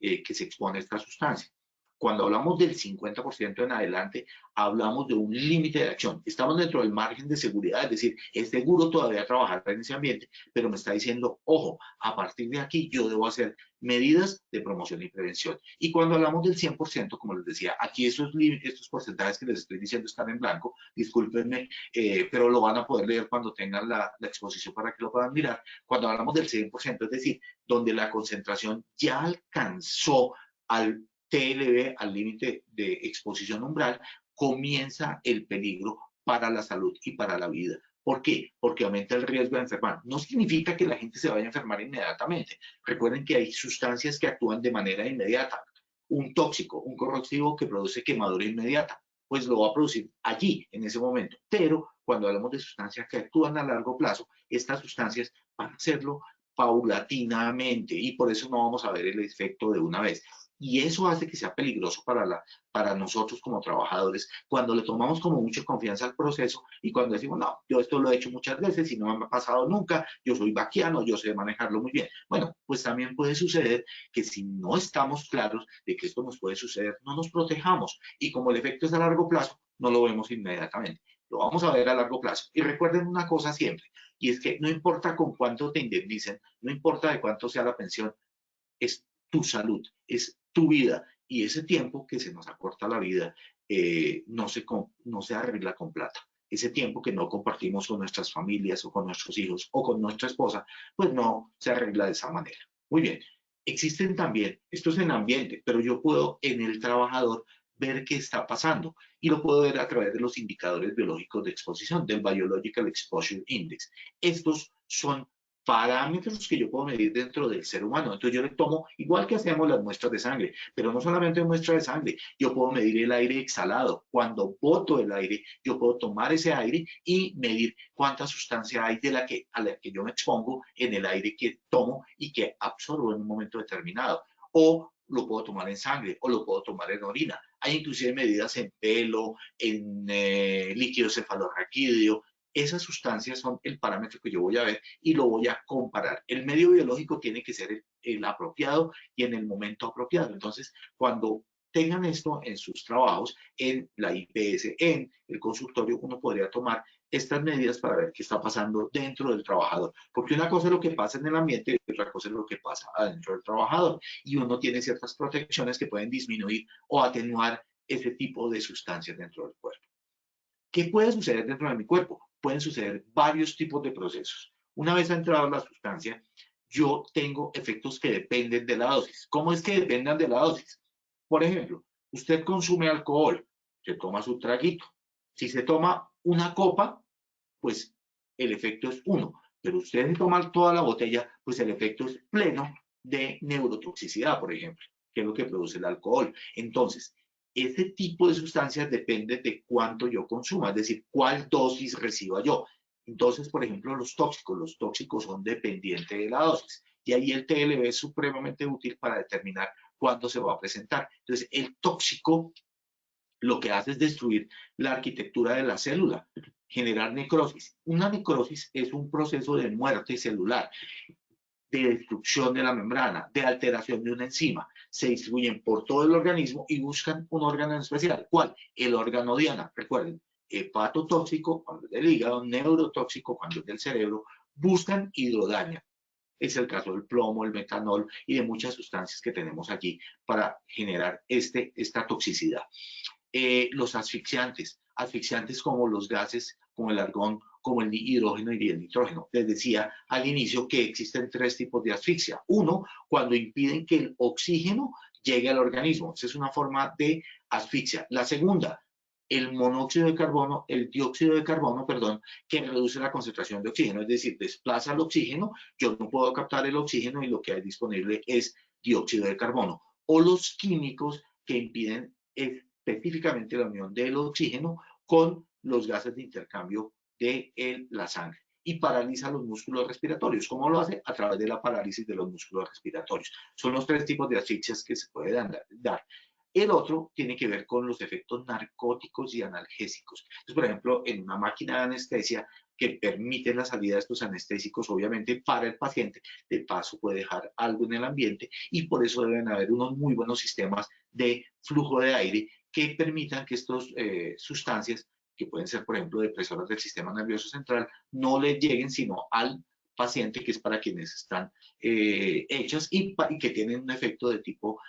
[SPEAKER 3] que se expone a esta sustancia. Cuando hablamos del 50% en adelante, hablamos de un límite de acción. Estamos dentro del margen de seguridad, es decir, es seguro todavía trabajar en ese ambiente, pero me está diciendo, ojo, a partir de aquí yo debo hacer medidas de promoción y prevención. Y cuando hablamos del 100%, como les decía, aquí estos porcentajes que les estoy diciendo están en blanco, discúlpenme, pero lo van a poder leer cuando tengan la exposición para que lo puedan mirar. Cuando hablamos del 100%, es decir, donde la concentración ya alcanzó al TLV, al límite de exposición umbral, comienza el peligro para la salud y para la vida. ¿Por qué? Porque aumenta el riesgo de enfermar. No significa que la gente se vaya a enfermar inmediatamente. Recuerden que hay sustancias que actúan de manera inmediata. un tóxico, un corrosivo que produce quemadura inmediata, pues lo va a producir allí, en ese momento. Pero cuando hablamos de sustancias que actúan a largo plazo, estas sustancias van a hacerlo paulatinamente y por eso no vamos a ver el efecto de una vez. Y eso hace que sea peligroso para nosotros como trabajadores cuando le tomamos como mucha confianza al proceso y cuando decimos, no, yo esto lo he hecho muchas veces y no me ha pasado nunca, yo soy vaquiano, yo sé manejarlo muy bien. Bueno, pues también puede suceder que si no estamos claros de que esto nos puede suceder, no nos protejamos y como el efecto es a largo plazo, no lo vemos inmediatamente. Lo vamos a ver a largo plazo. Y recuerden una cosa siempre, y es que no importa con cuánto te indemnicen, no importa de cuánto sea la pensión, es tu salud, es tu vida. Y ese tiempo que se nos acorta la vida no se arregla con plata. Ese tiempo que no compartimos con nuestras familias o con nuestros hijos o con nuestra esposa, pues no se arregla de esa manera. Muy bien. Existen también, esto es en ambiente, pero yo puedo en el trabajador ver qué está pasando y lo puedo ver a través de los indicadores biológicos de exposición, del Biological Exposure Index. Estos son parámetros que yo puedo medir dentro del ser humano. Entonces yo le tomo, igual que hacemos las muestras de sangre, pero no solamente muestras de sangre, yo puedo medir el aire exhalado. Cuando boto el aire, yo puedo tomar ese aire y medir cuánta sustancia hay a la que yo me expongo en el aire que tomo y que absorbo en un momento determinado. O lo puedo tomar en sangre o lo puedo tomar en orina. Hay inclusive medidas en pelo, en líquido cefalorraquídeo. Esas sustancias son el parámetro que yo voy a ver y lo voy a comparar. El medio biológico tiene que ser el apropiado y en el momento apropiado. Entonces, cuando tengan esto en sus trabajos, en la IPS, en el consultorio, uno podría tomar estas medidas para ver qué está pasando dentro del trabajador. Porque una cosa es lo que pasa en el ambiente y otra cosa es lo que pasa adentro del trabajador. Y uno tiene ciertas protecciones que pueden disminuir o atenuar ese tipo de sustancias dentro del cuerpo. ¿Qué puede suceder dentro de mi cuerpo? Pueden suceder varios tipos de procesos. Una vez ha entrado la sustancia, yo tengo efectos que dependen de la dosis. ¿Cómo es que dependan de la dosis? Por ejemplo, usted consume alcohol, se toma su traguito. Si se toma una copa, pues el efecto es 1. Pero usted se toma toda la botella, pues el efecto es pleno de neurotoxicidad, por ejemplo, que es lo que produce el alcohol. Entonces, ese tipo de sustancias depende de cuánto yo consuma, es decir, cuál dosis reciba yo. Entonces, por ejemplo, los tóxicos son dependientes de la dosis. Y ahí el TLB es supremamente útil para determinar cuándo se va a presentar. Entonces, el tóxico lo que hace es destruir la arquitectura de la célula, generar necrosis. Una necrosis es un proceso de muerte celular, de destrucción de la membrana, de alteración de una enzima. Se distribuyen por todo el organismo y buscan un órgano en especial. ¿Cuál? El órgano diana. Recuerden, hepatotóxico cuando es del hígado, neurotóxico cuando es del cerebro, buscan y lo dañan. Es el caso del plomo, el metanol y de muchas sustancias que tenemos aquí para generar esta toxicidad. Los asfixiantes como los gases, como el argón, como el hidrógeno y el nitrógeno. Les decía al inicio que existen 3 tipos de asfixia. Uno, cuando impiden que el oxígeno llegue al organismo. Esa es una forma de asfixia. La segunda, el monóxido de carbono, el dióxido de carbono, perdón, que reduce la concentración de oxígeno, es decir, desplaza el oxígeno, yo no puedo captar el oxígeno y lo que hay disponible es dióxido de carbono. O los químicos que impiden específicamente la unión del oxígeno con los gases de intercambio de la sangre y paraliza los músculos respiratorios. ¿Cómo lo hace? A través de la parálisis de los músculos respiratorios. Son los 3 tipos de asfixias que se pueden dar. El otro tiene que ver con los efectos narcóticos y analgésicos. Entonces, por ejemplo, en una máquina de anestesia que permite la salida de estos anestésicos, obviamente, para el paciente, de paso puede dejar algo en el ambiente y por eso deben haber unos muy buenos sistemas de flujo de aire que permitan que estas sustancias, que pueden ser, por ejemplo, depresoras del sistema nervioso central, no le lleguen sino al paciente, que es para quienes están hechas y que tienen un efecto de tipo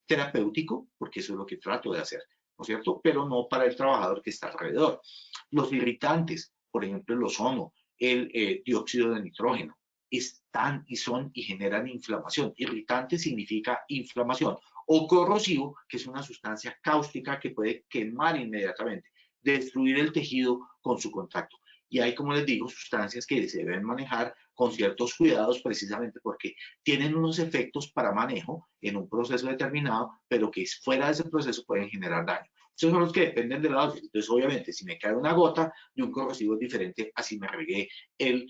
[SPEAKER 3] terapéutico, porque eso es lo que trato de hacer, ¿no es cierto? Pero no para el trabajador que está alrededor. Los irritantes, por ejemplo, el ozono, el dióxido de nitrógeno, están y son y generan inflamación. Irritante significa inflamación. O corrosivo, que es una sustancia cáustica que puede quemar inmediatamente, destruir el tejido con su contacto. Y hay, como les digo, sustancias que se deben manejar con ciertos cuidados precisamente porque tienen unos efectos para manejo en un proceso determinado, pero que fuera de ese proceso pueden generar daño. Esos son los que dependen de la dosis. Entonces, obviamente, si me cae una gota de un corrosivo es diferente a si me regué el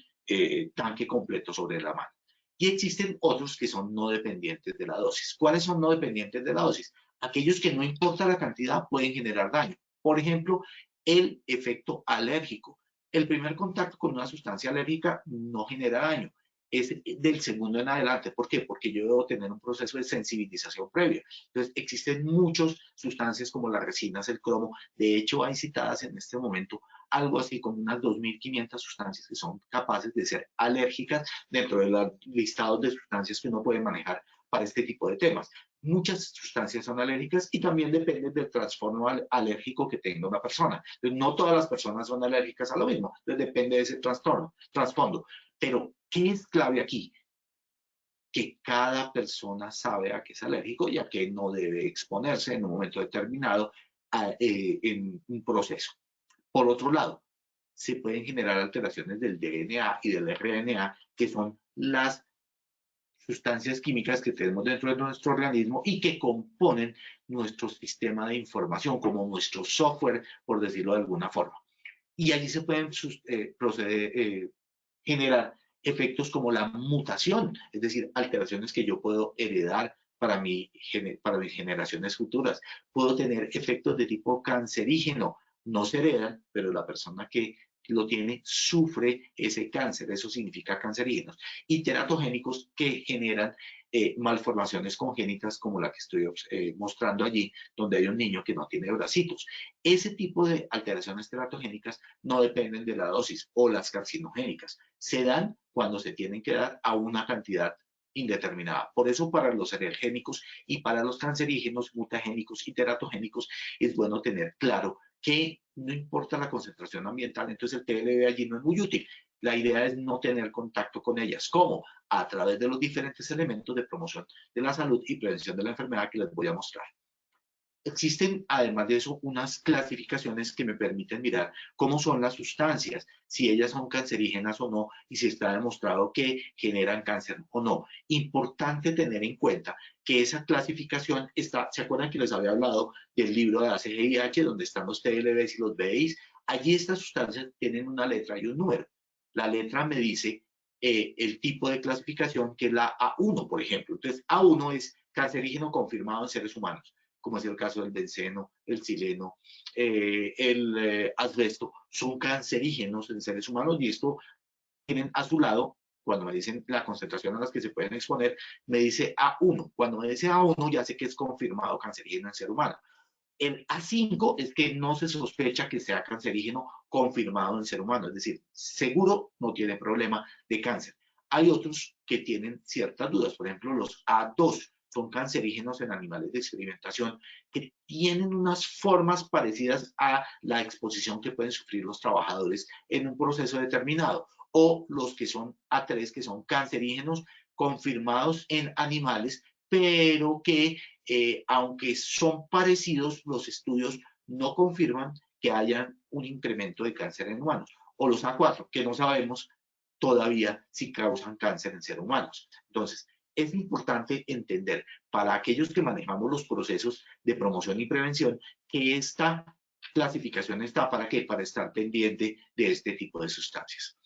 [SPEAKER 3] tanque completo sobre la mano. Y existen otros que son no dependientes de la dosis. ¿Cuáles son no dependientes de la dosis? Aquellos que no importa la cantidad pueden generar daño. Por ejemplo, el efecto alérgico. El primer contacto con una sustancia alérgica no genera daño. Es del segundo en adelante. ¿Por qué? Porque yo debo tener un proceso de sensibilización previa. Entonces, existen muchas sustancias como las resinas, el cromo. De hecho, hay citadas en este momento algo así como unas 2.500 sustancias que son capaces de ser alérgicas dentro de los listados de sustancias que uno puede manejar para este tipo de temas. Muchas sustancias son alérgicas y también depende del trastorno alérgico que tenga una persona. Entonces, no todas las personas son alérgicas a lo mismo, entonces depende de ese trasfondo. Pero, ¿qué es clave aquí? Que cada persona sabe a qué es alérgico y a qué no debe exponerse en un momento determinado en un proceso. Por otro lado, se pueden generar alteraciones del DNA y del RNA, que son las sustancias químicas que tenemos dentro de nuestro organismo y que componen nuestro sistema de información, como nuestro software, por decirlo de alguna forma. Y allí se pueden generar efectos como la mutación, es decir, alteraciones que yo puedo heredar para mis generaciones futuras. Puedo tener efectos de tipo cancerígeno, no se heredan, pero la persona que lo tiene sufre ese cáncer, eso significa cancerígenos, y teratogénicos que generan malformaciones congénitas como la que estoy mostrando allí, donde hay un niño que no tiene bracitos. Ese tipo de alteraciones teratogénicas no dependen de la dosis o las carcinogénicas, se dan cuando se tienen que dar a una cantidad indeterminada. Por eso para los alergénicos y para los cancerígenos, mutagénicos y teratogénicos es bueno tener claro que no importa la concentración ambiental, entonces el TLB allí no es muy útil. La idea es no tener contacto con ellas. ¿Cómo? A través de los diferentes elementos de promoción de la salud y prevención de la enfermedad que les voy a mostrar. Existen, además de eso, unas clasificaciones que me permiten mirar cómo son las sustancias, si ellas son cancerígenas o no, y si está demostrado que generan cáncer o no. Importante tener en cuenta que esa clasificación está, ¿se acuerdan que les había hablado del libro de ACGIH, donde están los TLBs y los BIs? Allí estas sustancias tienen una letra y un número. La letra me dice el tipo de clasificación, que es la A1, por ejemplo. Entonces, A1 es cancerígeno confirmado en seres humanos, como es el caso del benceno, el xileno, el asbesto, son cancerígenos en seres humanos y esto tienen a su lado, cuando me dicen la concentración a las que se pueden exponer, me dice A1. Cuando me dice A1 ya sé que es confirmado cancerígeno en ser humano. El A5 es que no se sospecha que sea cancerígeno confirmado en ser humano, es decir, seguro no tiene problema de cáncer. Hay otros que tienen ciertas dudas, por ejemplo, los A2 son cancerígenos en animales de experimentación que tienen unas formas parecidas a la exposición que pueden sufrir los trabajadores en un proceso determinado, o los que son A3, que son cancerígenos confirmados en animales, pero que aunque son parecidos, los estudios no confirman que haya un incremento de cáncer en humanos. O los A4, que no sabemos todavía si causan cáncer en seres humanos. Entonces, es importante entender para aquellos que manejamos los procesos de promoción y prevención que esta clasificación está para qué, para estar pendiente de este tipo de sustancias.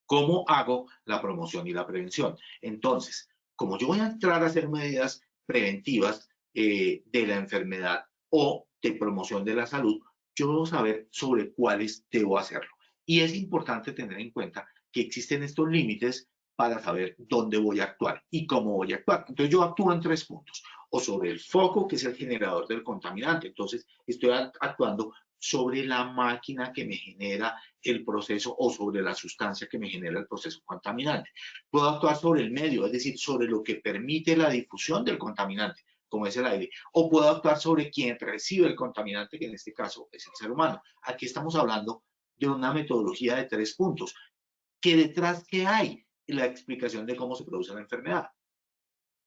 [SPEAKER 3] ¿Cómo hago la promoción y la prevención? Entonces, como yo voy a entrar a hacer medidas preventivas de la enfermedad o de promoción de la salud, yo debo saber sobre cuáles debo hacerlo. Y es importante tener en cuenta que existen estos límites para saber dónde voy a actuar y cómo voy a actuar. Entonces yo actúo en 3 puntos. O sobre el foco, que es el generador del contaminante. Entonces estoy actuando sobre la máquina que me genera el proceso o sobre la sustancia que me genera el proceso contaminante. Puedo actuar sobre el medio, es decir, sobre lo que permite la difusión del contaminante, como es el aire, o puedo actuar sobre quien recibe el contaminante, que en este caso es el ser humano. Aquí estamos hablando de una metodología de 3 puntos, que detrás que hay la explicación de cómo se produce la enfermedad.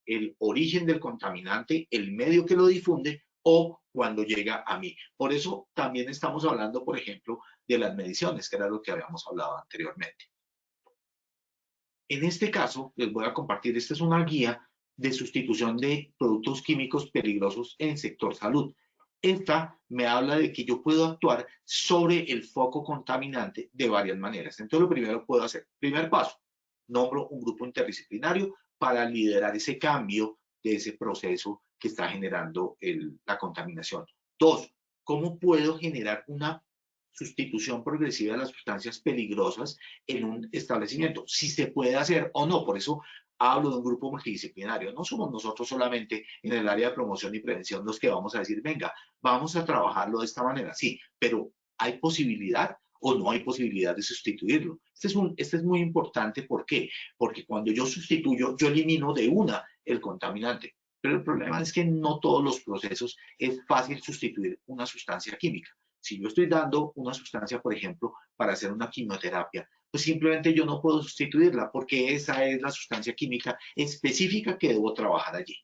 [SPEAKER 3] El origen del contaminante, el medio que lo difunde o cuando llega a mí. Por eso también estamos hablando, por ejemplo, de las mediciones, que era lo que habíamos hablado anteriormente. En este caso, les voy a compartir, esta es una guía de sustitución de productos químicos peligrosos en el sector salud. Esta me habla de que yo puedo actuar sobre el foco contaminante de varias maneras. Entonces, lo primero que puedo hacer, primer paso, nombro un grupo interdisciplinario para liderar ese cambio de ese proceso que está generando la contaminación. Dos, ¿cómo puedo generar una sustitución progresiva de las sustancias peligrosas en un establecimiento? Si se puede hacer o no. Por eso hablo de un grupo multidisciplinario. No somos nosotros solamente en el área de promoción y prevención los que vamos a decir, venga, vamos a trabajarlo de esta manera. Sí, pero ¿hay posibilidad o no hay posibilidad de sustituirlo? Este es muy importante. ¿Por qué? Porque cuando yo sustituyo, yo elimino de una el contaminante. Pero el problema es que no todos los procesos es fácil sustituir una sustancia química. Si yo estoy dando una sustancia, por ejemplo, para hacer una quimioterapia, pues simplemente yo no puedo sustituirla porque esa es la sustancia química específica que debo trabajar allí.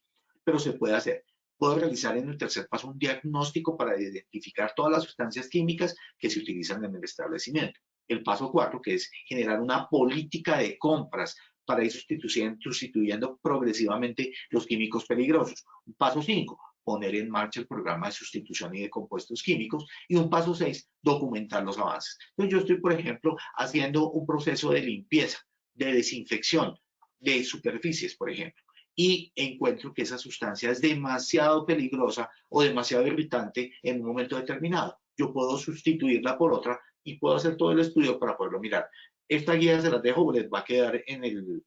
[SPEAKER 3] Pero se puede hacer. Puedo realizar en el tercer paso un diagnóstico para identificar todas las sustancias químicas que se utilizan en el establecimiento. El paso 4, que es generar una política de compras para ir sustituyendo progresivamente los químicos peligrosos. Paso 5, poner en marcha el programa de sustitución y de compuestos químicos. Y un paso 6, documentar los avances. Entonces yo estoy, por ejemplo, haciendo un proceso de limpieza, de desinfección de superficies, por ejemplo, y encuentro que esa sustancia es demasiado peligrosa o demasiado irritante en un momento determinado. Yo puedo sustituirla por otra y puedo hacer todo el estudio para poderlo mirar. Esta guía se las dejo, les va a quedar en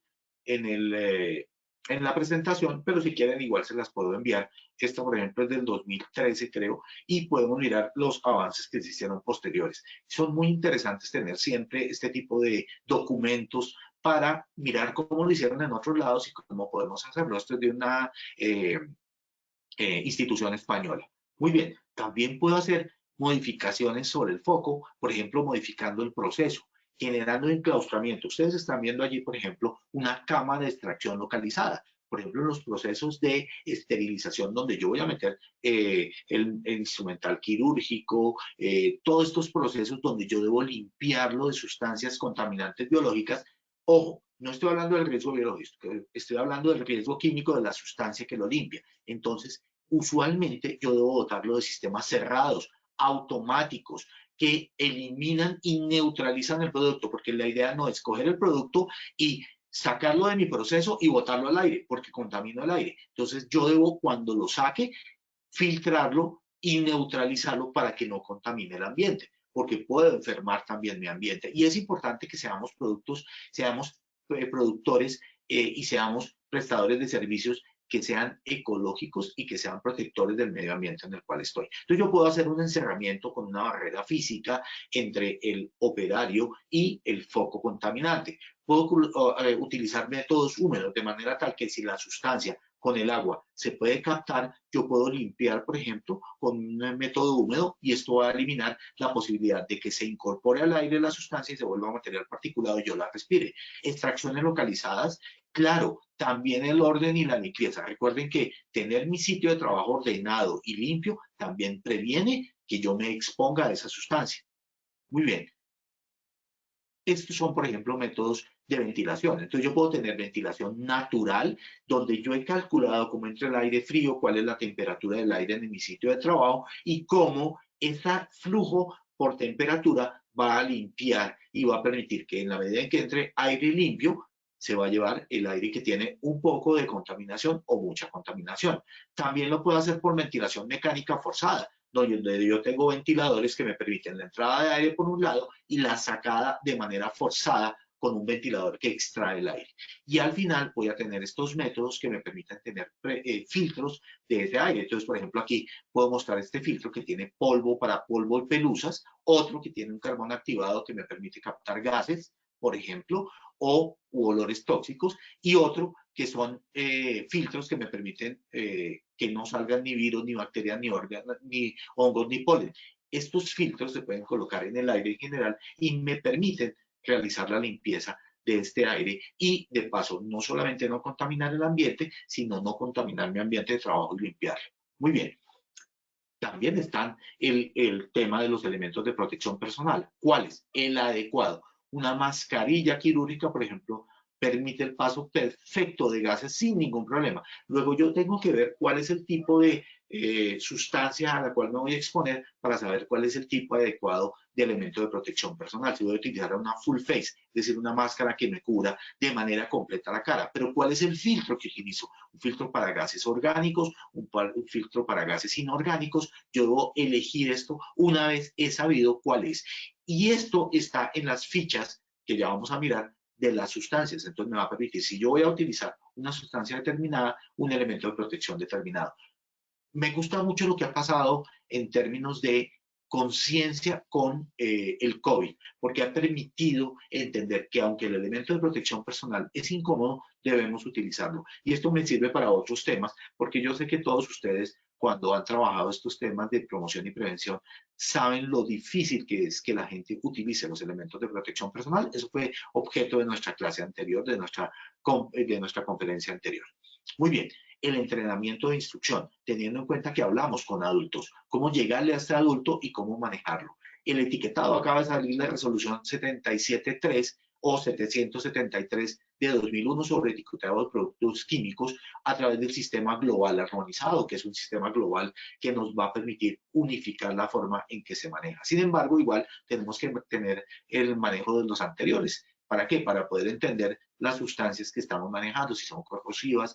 [SPEAKER 3] la presentación, pero si quieren igual se las puedo enviar. Esta, por ejemplo, es del 2013, creo, y podemos mirar los avances que se hicieron posteriores. Son muy interesantes tener siempre este tipo de documentos para mirar cómo lo hicieron en otros lados y cómo podemos hacerlo. Esto es de una institución española. Muy bien, también puedo hacer modificaciones sobre el foco, por ejemplo, modificando el proceso, generando enclaustramiento. Ustedes están viendo allí, por ejemplo, una cama de extracción localizada. Por ejemplo, en los procesos de esterilización, donde yo voy a meter el instrumental quirúrgico, todos estos procesos donde yo debo limpiarlo de sustancias contaminantes biológicas. Ojo, no estoy hablando del riesgo biológico, estoy hablando del riesgo químico de la sustancia que lo limpia. Entonces, usualmente yo debo dotarlo de sistemas cerrados, automáticos, que eliminan y neutralizan el producto, porque la idea no es coger el producto y sacarlo de mi proceso y botarlo al aire, porque contamino el aire. Entonces, yo debo, cuando lo saque, filtrarlo y neutralizarlo para que no contamine el ambiente, porque puedo enfermar también mi ambiente. Y es importante que seamos productores y seamos prestadores de servicios que sean ecológicos y que sean protectores del medio ambiente en el cual estoy. Entonces yo puedo hacer un encerramiento con una barrera física entre el operario y el foco contaminante. Puedo utilizar métodos húmedos de manera tal que si la sustancia con el agua se puede captar, yo puedo limpiar, por ejemplo, con un método húmedo y esto va a eliminar la posibilidad de que se incorpore al aire la sustancia y se vuelva material particulado y yo la respire. Extracciones localizadas, claro, también el orden y la limpieza. Recuerden que tener mi sitio de trabajo ordenado y limpio también previene que yo me exponga a esa sustancia. Muy bien. Estos son, por ejemplo, métodos de ventilación. Entonces yo puedo tener ventilación natural, donde yo he calculado cómo entra el aire frío, cuál es la temperatura del aire en mi sitio de trabajo y cómo ese flujo por temperatura va a limpiar y va a permitir que en la medida en que entre aire limpio, se va a llevar el aire que tiene un poco de contaminación o mucha contaminación. También lo puedo hacer por ventilación mecánica forzada, donde yo tengo ventiladores que me permiten la entrada de aire por un lado y la sacada de manera forzada con un ventilador que extrae el aire. Y al final voy a tener estos métodos que me permiten tener filtros de ese aire. Entonces, por ejemplo, aquí puedo mostrar este filtro que tiene polvo para polvo y pelusas, otro que tiene un carbón activado que me permite captar gases, por ejemplo, o olores tóxicos, y otro que son filtros que me permiten que no salgan ni virus, ni bacterias, ni órganos, ni hongos, ni polen. Estos filtros se pueden colocar en el aire en general y me permiten realizar la limpieza de este aire y de paso no solamente no contaminar el ambiente, sino no contaminar mi ambiente de trabajo y limpiarlo. Muy bien. también está el tema de los elementos de protección personal. ¿Cuáles? El adecuado. Una mascarilla quirúrgica, por ejemplo, permite el paso perfecto de gases sin ningún problema. Luego yo tengo que ver cuál es el tipo de sustancia a la cual me voy a exponer para saber cuál es el tipo adecuado de elemento de protección personal. Si voy a utilizar una full face, es decir, una máscara que me cubra de manera completa la cara. Pero ¿cuál es el filtro que utilizo? Un filtro para gases orgánicos, un filtro para gases inorgánicos. Yo debo elegir esto una vez he sabido cuál es. Y esto está en las fichas que ya vamos a mirar de las sustancias. Entonces me va a permitir, si yo voy a utilizar una sustancia determinada, un elemento de protección determinado. Me gusta mucho lo que ha pasado en términos de conciencia con el COVID, porque ha permitido entender que aunque el elemento de protección personal es incómodo, debemos utilizarlo. Y esto me sirve para otros temas, porque yo sé que todos ustedes, cuando han trabajado estos temas de promoción y prevención, saben lo difícil que es que la gente utilice los elementos de protección personal. Eso fue objeto de nuestra clase anterior, de nuestra conferencia anterior. Muy bien, el entrenamiento de instrucción, teniendo en cuenta que hablamos con adultos, cómo llegarle a este adulto y cómo manejarlo. El etiquetado acaba de salir la resolución 77.3 o 773 de 2001 sobre etiquetado de productos químicos a través del sistema global armonizado, que es un sistema global que nos va a permitir unificar la forma en que se maneja. Sin embargo, igual tenemos que tener el manejo de los anteriores. ¿Para qué? Para poder entender las sustancias que estamos manejando, si son corrosivas,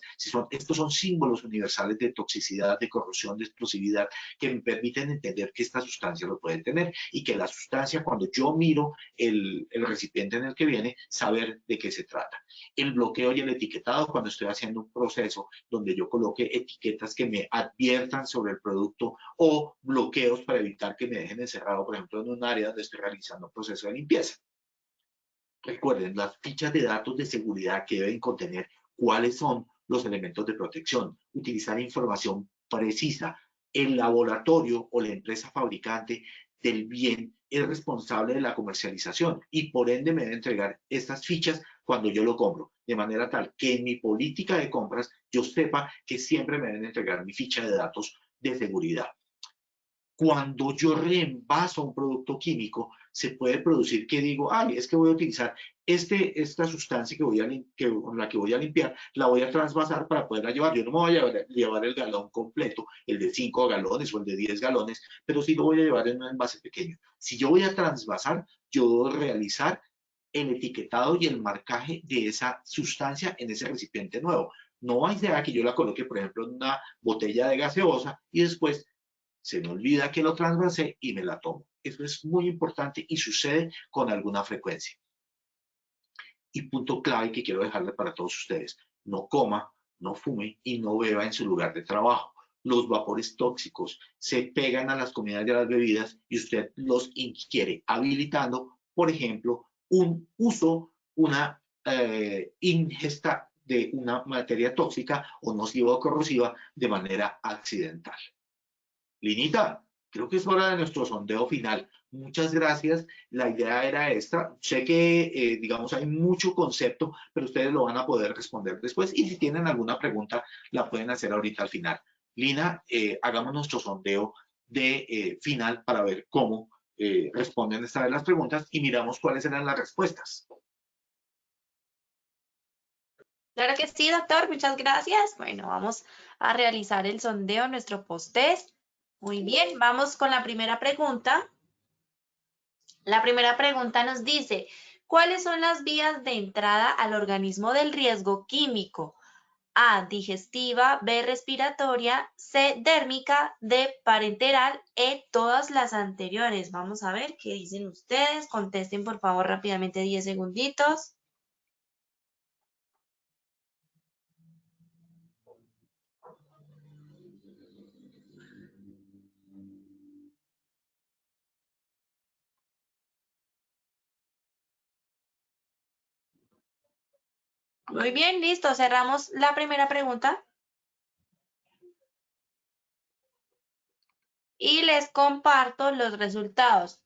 [SPEAKER 3] estos son símbolos universales de toxicidad, de corrosión, de explosividad, que me permiten entender que esta sustancia lo puede tener y que la sustancia, cuando yo miro el recipiente en el que viene, saber de qué se trata. El bloqueo y el etiquetado, cuando estoy haciendo un proceso donde yo coloque etiquetas que me adviertan sobre el producto o bloqueos para evitar que me dejen encerrado, por ejemplo, en un área donde estoy realizando un proceso de limpieza. Recuerden, las fichas de datos de seguridad que deben contener cuáles son los elementos de protección, utilizar información precisa. El laboratorio o la empresa fabricante del bien es responsable de la comercialización y por ende me debe entregar estas fichas cuando yo lo compro, de manera tal que en mi política de compras yo sepa que siempre me deben entregar mi ficha de datos de seguridad. Cuando yo reenvaso un producto químico, se puede producir que digo, ay, es que voy a utilizar esta sustancia con la que voy a limpiar, la voy a transvasar para poderla llevar. Yo no me voy a llevar el galón completo, el de 5 galones o el de 10 galones, pero sí lo voy a llevar en un envase pequeño. Si yo voy a transvasar, yo debo realizar el etiquetado y el marcaje de esa sustancia en ese recipiente nuevo. No hay idea que yo la coloque, por ejemplo, en una botella de gaseosa y después se me olvida que lo transvasé y me la tomo. Eso es muy importante y sucede con alguna frecuencia. Y punto clave que quiero dejarle para todos ustedes. No coma, no fume y no beba en su lugar de trabajo. Los vapores tóxicos se pegan a las comidas y a las bebidas y usted los ingiere, habilitando, por ejemplo, una ingesta de una materia tóxica o nociva o corrosiva de manera accidental. Linita, creo que es hora de nuestro sondeo final. Muchas gracias. La idea era esta. Sé que, digamos, hay mucho concepto, pero ustedes lo van a poder responder después. Y si tienen alguna pregunta, la pueden hacer ahorita al final. Lina, hagamos nuestro sondeo de final para ver cómo responden esta vez las preguntas y miramos cuáles eran las respuestas.
[SPEAKER 2] Claro que sí, doctor, muchas gracias. Bueno, vamos a realizar el sondeo, nuestro post-test. Muy bien, vamos con la primera pregunta. La primera pregunta nos dice, ¿cuáles son las vías de entrada al organismo del riesgo químico? A, digestiva, B, respiratoria, C, dérmica, D, parenteral, E, todas las anteriores. Vamos a ver qué dicen ustedes. Contesten por favor rápidamente 10 segunditos. Muy bien, listo. Cerramos la primera pregunta. Y les comparto los resultados.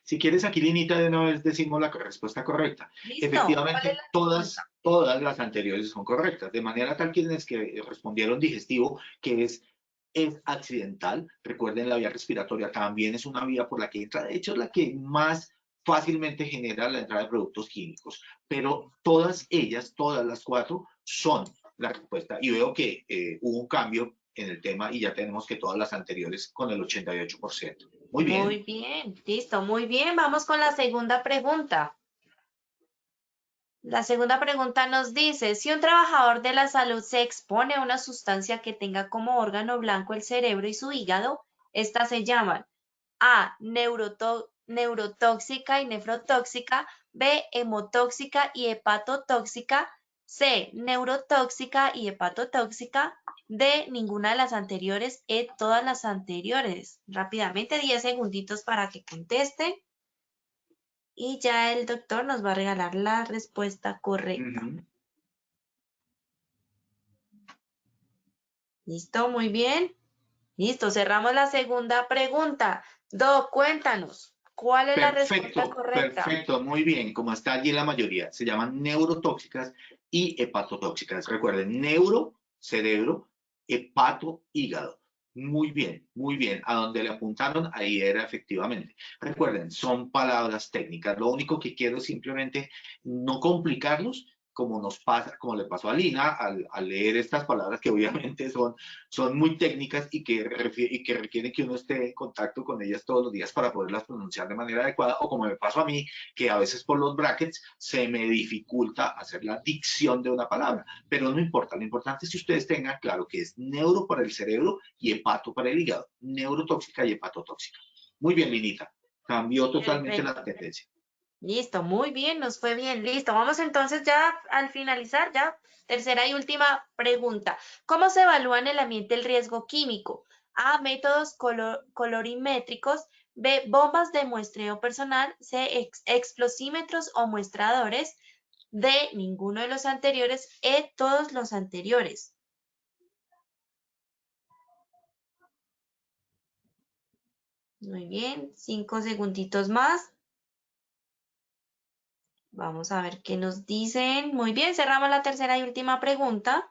[SPEAKER 3] Si quieres, aquí, Linita, de una vez decimos la respuesta correcta.
[SPEAKER 2] ¿Listo?
[SPEAKER 3] Efectivamente, todas las anteriores son correctas, de manera tal quienes que respondieron digestivo, que es es accidental. Recuerden, la vía respiratoria también es una vía por la que entra, de hecho es la que más fácilmente genera la entrada de productos químicos, pero todas ellas, todas las 4, son la respuesta. Y veo que hubo un cambio en el tema y ya tenemos que todas las anteriores con el 88%. Muy bien.
[SPEAKER 2] Muy bien, listo, muy bien. Vamos con la segunda pregunta. La segunda pregunta nos dice, si un trabajador de la salud se expone a una sustancia que tenga como órgano blanco el cerebro y su hígado, estas se llaman A, neurotóxica y nefrotóxica, B, hemotóxica y hepatotóxica, C, neurotóxica y hepatotóxica, D, ninguna de las anteriores, E, todas las anteriores. Rápidamente, 10 segunditos para que contesten. Y ya el doctor nos va a regalar la respuesta correcta. ¿Listo? Muy bien. Listo, cerramos la segunda pregunta. Doc, cuéntanos, ¿cuál es la respuesta
[SPEAKER 3] Perfecto,
[SPEAKER 2] correcta?
[SPEAKER 3] perfecto, muy bien, como está allí la mayoría, se llaman neurotóxicas y hepatotóxicas. Recuerden, neuro, cerebro, hepato, hígado. Muy bien, a donde le apuntaron, ahí era efectivamente. Recuerden, son palabras técnicas, lo único que quiero es simplemente no complicarlos, como nos pasa, como le pasó a Lina al leer estas palabras que obviamente son muy técnicas y que requieren que uno esté en contacto con ellas todos los días para poderlas pronunciar de manera adecuada, o como me pasó a mí, que a veces por los brackets se me dificulta hacer la dicción de una palabra, pero no importa, lo importante es que ustedes tengan claro que es neuro para el cerebro y hepato para el hígado, neurotóxica y hepatotóxica. Muy bien, Linita, cambió totalmente la
[SPEAKER 2] Perfecto.
[SPEAKER 3] tendencia.
[SPEAKER 2] Listo, muy bien, nos fue bien. Listo, vamos entonces ya al finalizar, ya tercera y última pregunta. ¿Cómo se evalúa en el ambiente el riesgo químico? A, métodos colorimétricos, B, bombas de muestreo personal, C, explosímetros o muestradores, D, ninguno de los anteriores, E, todos los anteriores. Muy bien, 5 segunditos más. Vamos a ver qué nos dicen. Muy bien, cerramos la tercera y última pregunta.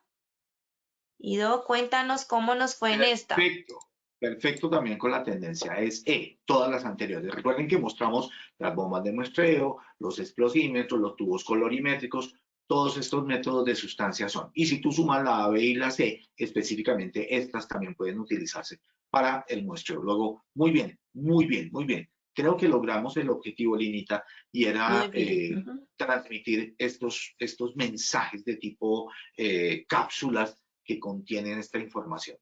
[SPEAKER 2] Ido, cuéntanos cómo nos fue en esta.
[SPEAKER 3] Perfecto, perfecto también con la tendencia es E, todas las anteriores. Recuerden que mostramos las bombas de muestreo, los explosímetros, los tubos colorimétricos, todos estos métodos de sustancia son. Y si tú sumas la A, B y la C, específicamente estas también pueden utilizarse para el muestreo. Luego, muy bien, muy bien, muy bien. Creo que logramos el objetivo, Linita, y
[SPEAKER 2] Muy
[SPEAKER 3] era
[SPEAKER 2] bien.
[SPEAKER 3] transmitir estos mensajes de tipo cápsulas que contienen esta información.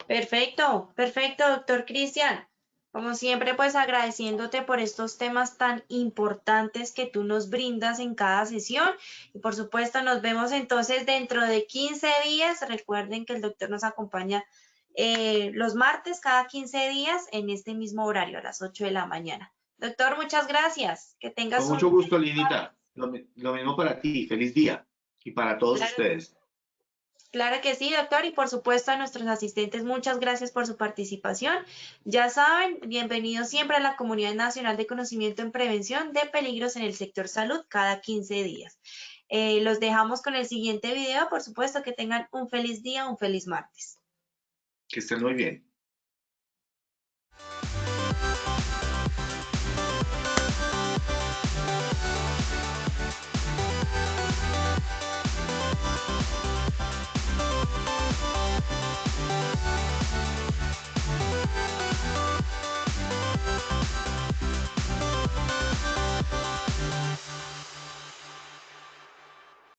[SPEAKER 2] Perfecto, perfecto, doctor Cristian. Como siempre, pues agradeciéndote por estos temas tan importantes que tú nos brindas en cada sesión. Y por supuesto, nos vemos entonces dentro de 15 días. Recuerden que el doctor nos acompaña los martes cada 15 días en este mismo horario, a las 8 de la mañana. Doctor, muchas gracias. Que
[SPEAKER 3] Con
[SPEAKER 2] tengas un...
[SPEAKER 3] mucho gusto, Linita. Lo mismo para ti. Feliz día. Y para todos
[SPEAKER 2] Claro,
[SPEAKER 3] ustedes.
[SPEAKER 2] claro que sí, doctor, y por supuesto a nuestros asistentes, muchas gracias por su participación. Ya saben, bienvenidos siempre a la Comunidad Nacional de Conocimiento en Prevención de Peligros en el Sector Salud cada 15 días. Los dejamos con el siguiente video, por supuesto que tengan un feliz día, un feliz martes.
[SPEAKER 3] Que estén muy bien.